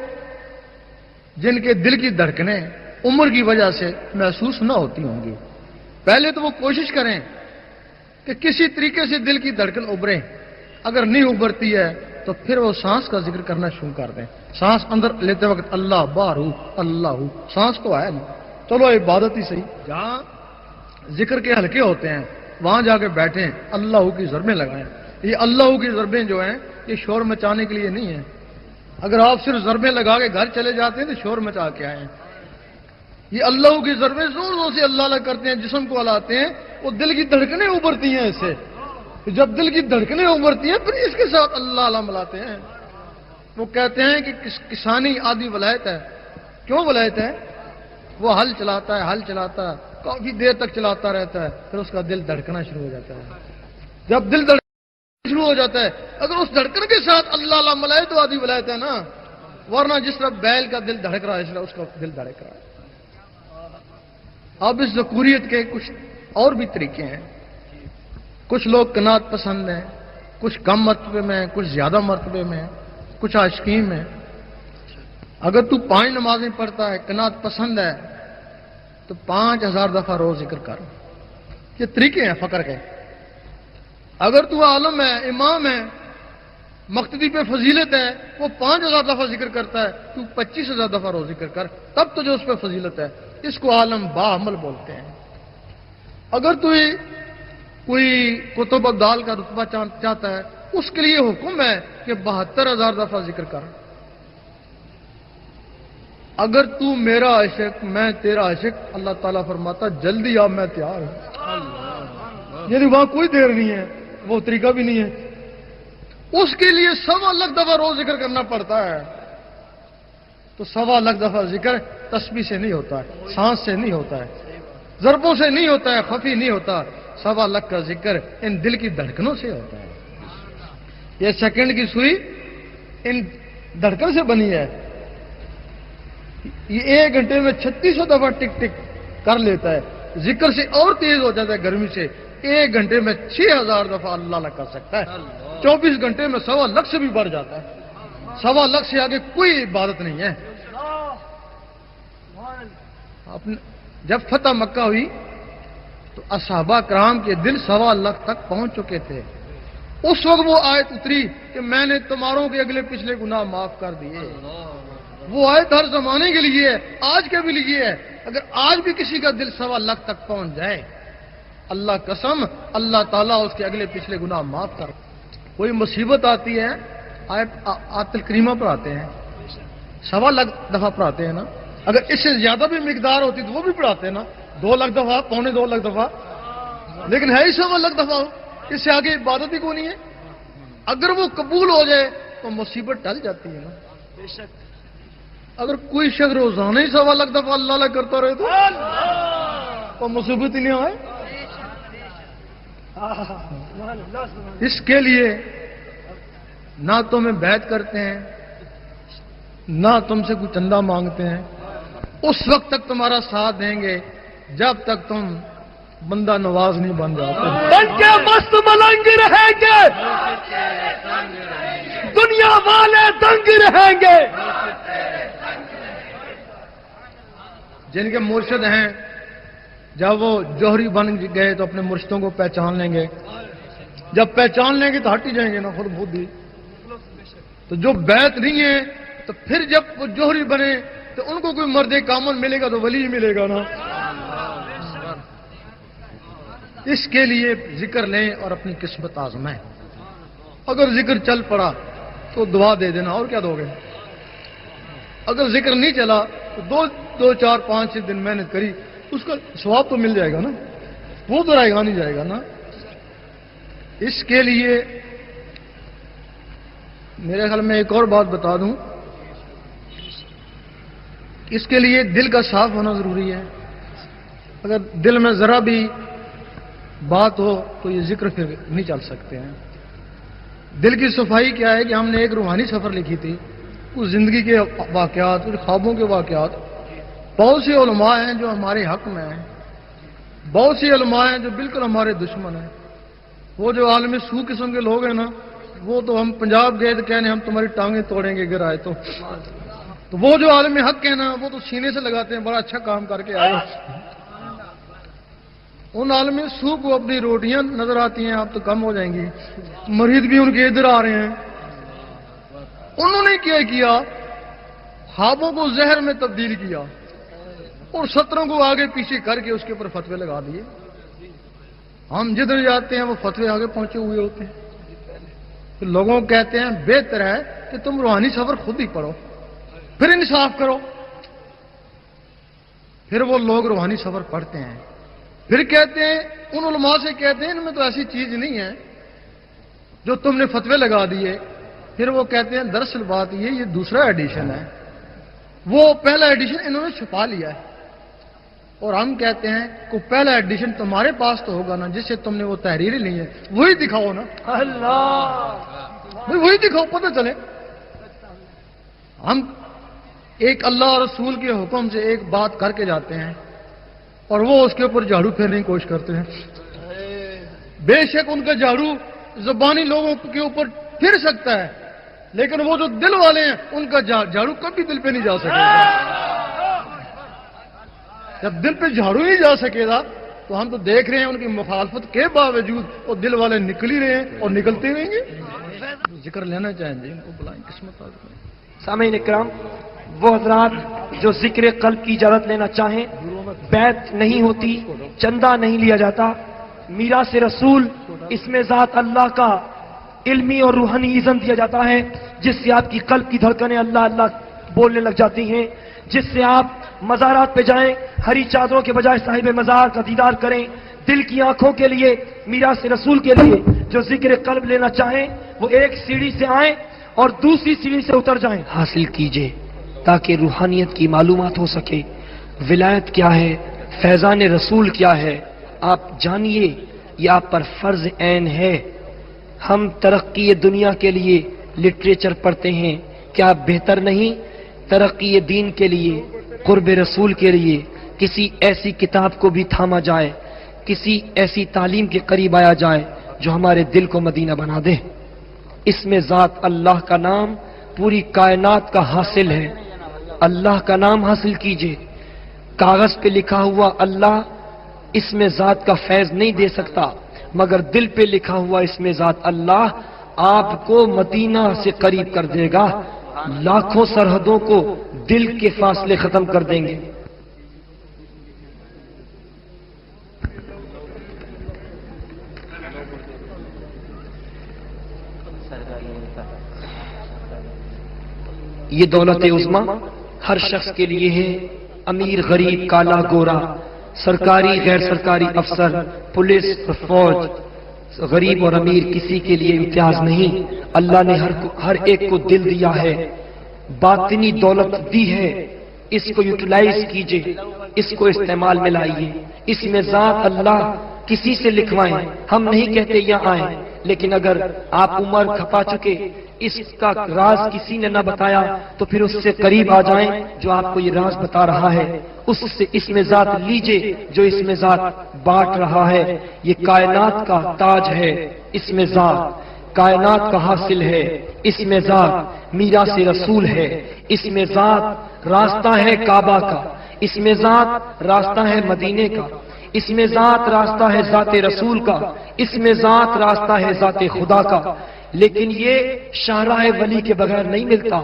جن کے دل کی دھڑکنیں عمر کی وجہ سے محسوس نہ ہوتی ہوں گی، پہلے تو وہ کوشش کریں کہ کسی طریقے سے دل کی دھڑکن ابھرے، اگر نہیں ابھرتی ہے تو پھر وہ سانس کا ذکر کرنا شروع کر دیں۔ سانس اندر لیتے وقت اللہ باہر ہو، اللہ ہو، سانس تو ہے نہیں، چلو عبادت ہی صحیح، جہاں ذکر کے حلقے ہوتے ہیں وہاں جا کے بیٹھیں، اللہ کی ضربیں لگائیں۔ یہ اللہ کی ضربیں جو ہیں یہ شور مچانے کے لیے نہیں ہیں۔ اگر آپ صرف ضربیں لگا کے گھر چلے جاتے ہیں تو شور مچا کے آئے ہیں۔ یہ اللہ کی ضربیں زور زور سے اللہ اللہ کرتے ہیں، جسم کو ہلاتے ہیں، وہ دل کی دھڑکنیں ابھرتی ہیں اس سے۔ جب دل کی دھڑکنیں ابھرتی ہیں پھر اس کے ساتھ اللہ اللہ ملاتے ہیں۔ وہ کہتے ہیں کہ کسانی آدھی ولایت ہے۔ کیوں ولایت ہے؟ وہ ہل چلاتا ہے، ہل چلاتا ہے، کافی دیر تک چلاتا رہتا ہے، پھر اس کا دل دھڑکنا شروع ہو جاتا ہے۔ جب دل دھڑکنا شروع ہو جاتا ہے، اگر اس دھڑکن کے ساتھ اللہ اللہ ملائے تو آدھی ولایت ہے نا، ورنہ جس طرح بیل کا دل دھڑک رہا ہے اس طرح اس کا دل دھڑک رہا ہے۔ اب اس ذکوریت کے کچھ اور بھی طریقے ہیں۔ کچھ لوگ قناعت پسند ہیں، کچھ کم مرتبے میں ہیں، کچھ زیادہ مرتبے میں ہیں، کچھ عاشقین میں۔ اگر تو 5 نمازیں پڑھتا ہے، قناعت پسند ہے، تو 5000 دفعہ روز ذکر کر۔ یہ طریقے ہیں فقر کے۔ اگر تو عالم ہے، امام ہے، مقتدی پہ فضیلت ہے، وہ 5000 دفعہ ذکر کرتا ہے، تو 25000 دفعہ روز ذکر کر، تب تو جو اس پہ فضیلت ہے۔ اس کو عالم باعمل بولتے ہیں۔ اگر تو کوئی کتب ابدال کا رتبہ چاہتا ہے، اس کے لیے حکم ہے کہ 72000 دفعہ ذکر کر۔ اگر تو میرا عاشق، میں تیرا عاشق، اللہ تعالیٰ فرماتا جلدی آ، میں تیار ہوں۔ یعنی وہاں کوئی دیر نہیں ہے، وہ طریقہ بھی نہیں ہے۔ اس کے لیے 1.25 لاکھ دفعہ روز ذکر کرنا پڑتا ہے۔ تو 1.25 لاکھ دفعہ ذکر تسبیح سے نہیں ہوتا ہے، سانس سے نہیں ہوتا ہے، ضربوں سے نہیں ہوتا ہے، خفی نہیں ہوتا۔ 1.25 لاکھ کا ذکر ان دل کی دھڑکنوں سے ہوتا ہے۔ یہ سیکنڈ کی سوئی ان دھڑکن سے بنی ہے۔ یہ 1 گھنٹے میں 3600 دفعہ ٹک ٹک کر لیتا ہے۔ ذکر سے اور تیز ہو جاتا ہے گرمی سے، 1 گھنٹے میں 6000 دفعہ اللہ اللہ کر سکتا ہے۔ 24 گھنٹے میں 1.25 لاکھ سے بھی بڑھ جاتا ہے۔ 1.25 لاکھ سے آگے کوئی عبادت نہیں ہے۔ جب فتح مکہ ہوئی تو اصحابہ کرام کے دل 1.25 لاکھ تک پہنچ چکے تھے۔ اس وقت وہ آیت اتری کہ میں نے تمہاروں کے اگلے پچھلے گناہ معاف کر دیے۔ وہ آیت ہر زمانے کے لیے ہے، آج کے بھی لیے ہے۔ اگر آج بھی کسی کا دل 1.25 لاکھ تک پہنچ جائے، اللہ قسم اللہ تعالیٰ اس کے اگلے پچھلے گناہ معاف کر۔ کوئی مصیبت آتی ہے، آیت الکریمہ پر آتے ہیں، 1.25 لاکھ دفعہ پڑھاتے ہیں نا۔ اگر اس سے زیادہ بھی مقدار ہوتی تو وہ بھی پڑھاتے ہیں نا، 2 لاکھ دفعہ، 2.25 لاکھ دفعہ، لیکن ہے ہی 1.25 لاکھ دفعہ، اس سے آگے عبادت ہی کوئی نہیں ہے۔ اگر وہ قبول ہو جائے تو مصیبت ٹل جاتی ہے نا۔ اگر کوئی شخص روزانہ ہی 1.25 لاکھ دفعہ اللہ اللہ کرتا رہے تو مصیبت ہی نہیں آئے۔ اس کے لیے نہ تمہیں بیعت کرتے ہیں، نہ تم سے کوئی چندہ مانگتے ہیں۔ اس وقت تک تمہارا ساتھ دیں گے جب تک تم بندہ نواز نہیں بن جاتے۔ بن کے مست ملنگ رہیں گے، دنیا والے دنگ رہیں گے۔ جن کے مرشد ہیں جب وہ جوہری بن گئے تو اپنے مرشدوں کو پہچان لیں گے، جب پہچان لیں گے تو ہٹ ہی جائیں گے نا خود ہی۔ تو جو بیعت نہیں ہے تو پھر جب وہ جوہری بنے تو ان کو کوئی مرد کامل ملے گا تو ولی ہی ملے گا نا۔ اس کے لیے ذکر لیں اور اپنی قسمت آزمائیں۔ اگر ذکر چل پڑا تو دعا دے دینا، اور کیا دو گے؟ اگر ذکر نہیں چلا تو 2 4 5 6 دن محنت کری، اس کا ثواب تو مل جائے گا نا، وہ تو رائے گا نہیں جائے گا نا۔ اس کے لیے میرے خیال میں ایک اور بات بتا دوں، اس کے لیے دل کا صاف ہونا ضروری ہے۔ اگر دل میں ذرا بھی بات ہو تو یہ ذکر پھر نہیں چل سکتے ہیں۔ دل کی صفائی کیا ہے کہ ہم نے ایک روحانی سفر لکھی تھی، کچھ زندگی کے واقعات، کچھ خوابوں کے واقعات۔ بہت سے علماء ہیں جو ہمارے حق میں ہیں، بہت سے علماء ہیں جو بالکل ہمارے دشمن ہیں۔ وہ جو عالم سو قسم کے لوگ ہیں نا، وہ تو ہم پنجاب گئے تو کہنے ہم تمہاری ٹانگیں توڑیں گے اگر آئے تو۔ تو وہ جو عالم حق ہے نا وہ تو سینے سے لگاتے ہیں بڑا اچھا کام کر کے آئے. ان عالم سو کو اپنی روٹیاں نظر آتی ہیں آپ تو کم ہو جائیں گی. مرید بھی ان کے ادھر آ رہے ہیں. انہوں نے کیا کیا خوابوں کو زہر میں تبدیل کیا اور 17 کو آگے پیچھے کر کے اس کے اوپر فتوے لگا دیے. ہم جدھر جاتے ہیں وہ فتوے آگے پہنچے ہوئے ہوتے ہیں. تو لوگوں کو کہتے ہیں بہتر ہے کہ تم روحانی سفر خود ہی پڑھو پھر انصاف کرو. پھر وہ لوگ روحانی سفر پڑھتے ہیں. پھر کہتے ہیں ان علماء سے کہتے ہیں ان میں تو ایسی چیز نہیں ہے جو تم نے فتوے لگا دیے. پھر وہ کہتے ہیں دراصل بات یہ دوسرا ایڈیشن ہے, وہ پہلا ایڈیشن انہوں نے چھپا لیا ہے. اور ہم کہتے ہیں کہ پہلا ایڈیشن تمہارے پاس تو ہوگا نا جس سے تم نے وہ تحریری لی ہے, وہی دکھاؤ نا. اللہ وہی دکھاؤ, پتہ چلے. ہم ایک اللہ اور رسول کے حکم سے ایک بات کر کے جاتے ہیں اور وہ اس کے اوپر جھاڑو پھیرنے کی کوشش کرتے ہیں. بے شک ان کا جھاڑو زبانی لوگوں کے اوپر پھر سکتا ہے لیکن وہ جو دل والے ہیں ان کا جھاڑو کبھی دل پہ نہیں جا سکے گا. جب دل پہ جھاڑو نہیں جا سکے گا تو ہم تو دیکھ رہے ہیں ان کی مخالفت کے باوجود وہ دل والے نکل ہی رہے ہیں اور نکلتے رہیں گے. ذکر لینا چاہیں جی ان کو بلائیں قسمت آ جائے. سامعین اکرام, وہ حضرات جو ذکر قلب کی اجازت لینا چاہیں, بیعت نہیں ہوتی, چندہ نہیں لیا جاتا, میراث رسول اس میں ذات اللہ کا علمی اور روحانی اذن دیا جاتا ہے جس سے آپ کی قلب کی دھڑکنیں اللہ اللہ بولنے لگ جاتی ہیں, جس سے آپ مزارات پہ جائیں, ہری چادروں کے بجائے صاحب مزار کا دیدار کریں. دل کی آنکھوں کے لیے, میراث رسول کے لیے جو ذکر قلب لینا چاہیں وہ ایک سیڑھی سے آئیں اور دوسری سیڑھی سے اتر جائیں. حاصل کیجئے تاکہ روحانیت کی معلومات ہو سکے. ولایت کیا ہے, فیضان رسول کیا ہے, آپ جانیے. یہ آپ پر فرض عین ہے. ہم ترقی دنیا کے لیے لٹریچر پڑھتے ہیں, کیا بہتر نہیں ترقی دین کے لیے, قرب رسول کے لیے کسی ایسی کتاب کو بھی تھاما جائے, کسی ایسی تعلیم کے قریب آیا جائے جو ہمارے دل کو مدینہ بنا دے. اس میں ذات اللہ کا نام پوری کائنات کا حاصل ہے. اللہ کا نام حاصل کیجئے. کاغذ پہ لکھا ہوا اللہ اس میں ذات کا فیض نہیں دے سکتا, مگر دل پہ لکھا ہوا اس میں ذات اللہ آپ کو مدینہ سے قریب کر دے گا. لاکھوں سرحدوں کو دل کے فاصلے ختم کر دیں گے. یہ دولت عظمی ہر شخص کے لیے ہے, امیر غریب کالا گورا, سرکاری غیر سرکاری افسر, پولیس فوج, غریب اور امیر کسی کے لیے امتیاز نہیں. اللہ نے ہر ایک کو دل دیا ہے, باطنی دولت دی ہے. اس کو یوٹیلائز کیجئے, اس کو استعمال میں لائیے. اس میں ذات اللہ کسی سے لکھوائیں. ہم نہیں کہتے یہاں آئیں, لیکن اگر آپ عمر کھپا چکے, اس کا راز کسی نے نہ بتایا تو پھر اس سے قریب آ جائیں جو آپ کو یہ راز بتا رہا ہے. اس سے اس میں ذات لیجئے جو اس میں ذات بانٹ رہا ہے. یہ کائنات کا تاج ہے, اس میں ذات کائنات کا حاصل ہے. اس میں ذات میراث رسول ہے. اس میں ذات راستہ ہے کعبہ کا. اس میں ذات راستہ ہے مدینے کا. اس میں ذات راستہ ہے ذات رسول کا. اس میں ذات راستہ ہے ذات خدا کا. لیکن یہ شاہراہ ولی کے بغیر نہیں ملتا,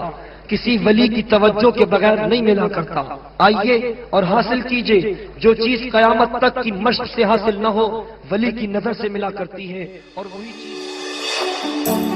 کسی ولی کی توجہ کے بغیر نہیں ملا کرتا. آئیے اور حاصل کیجئے جو چیز قیامت تک کی مشق سے حاصل نہ ہو, ولی کی نظر سے ملا کرتی ہے. اور وہی چیز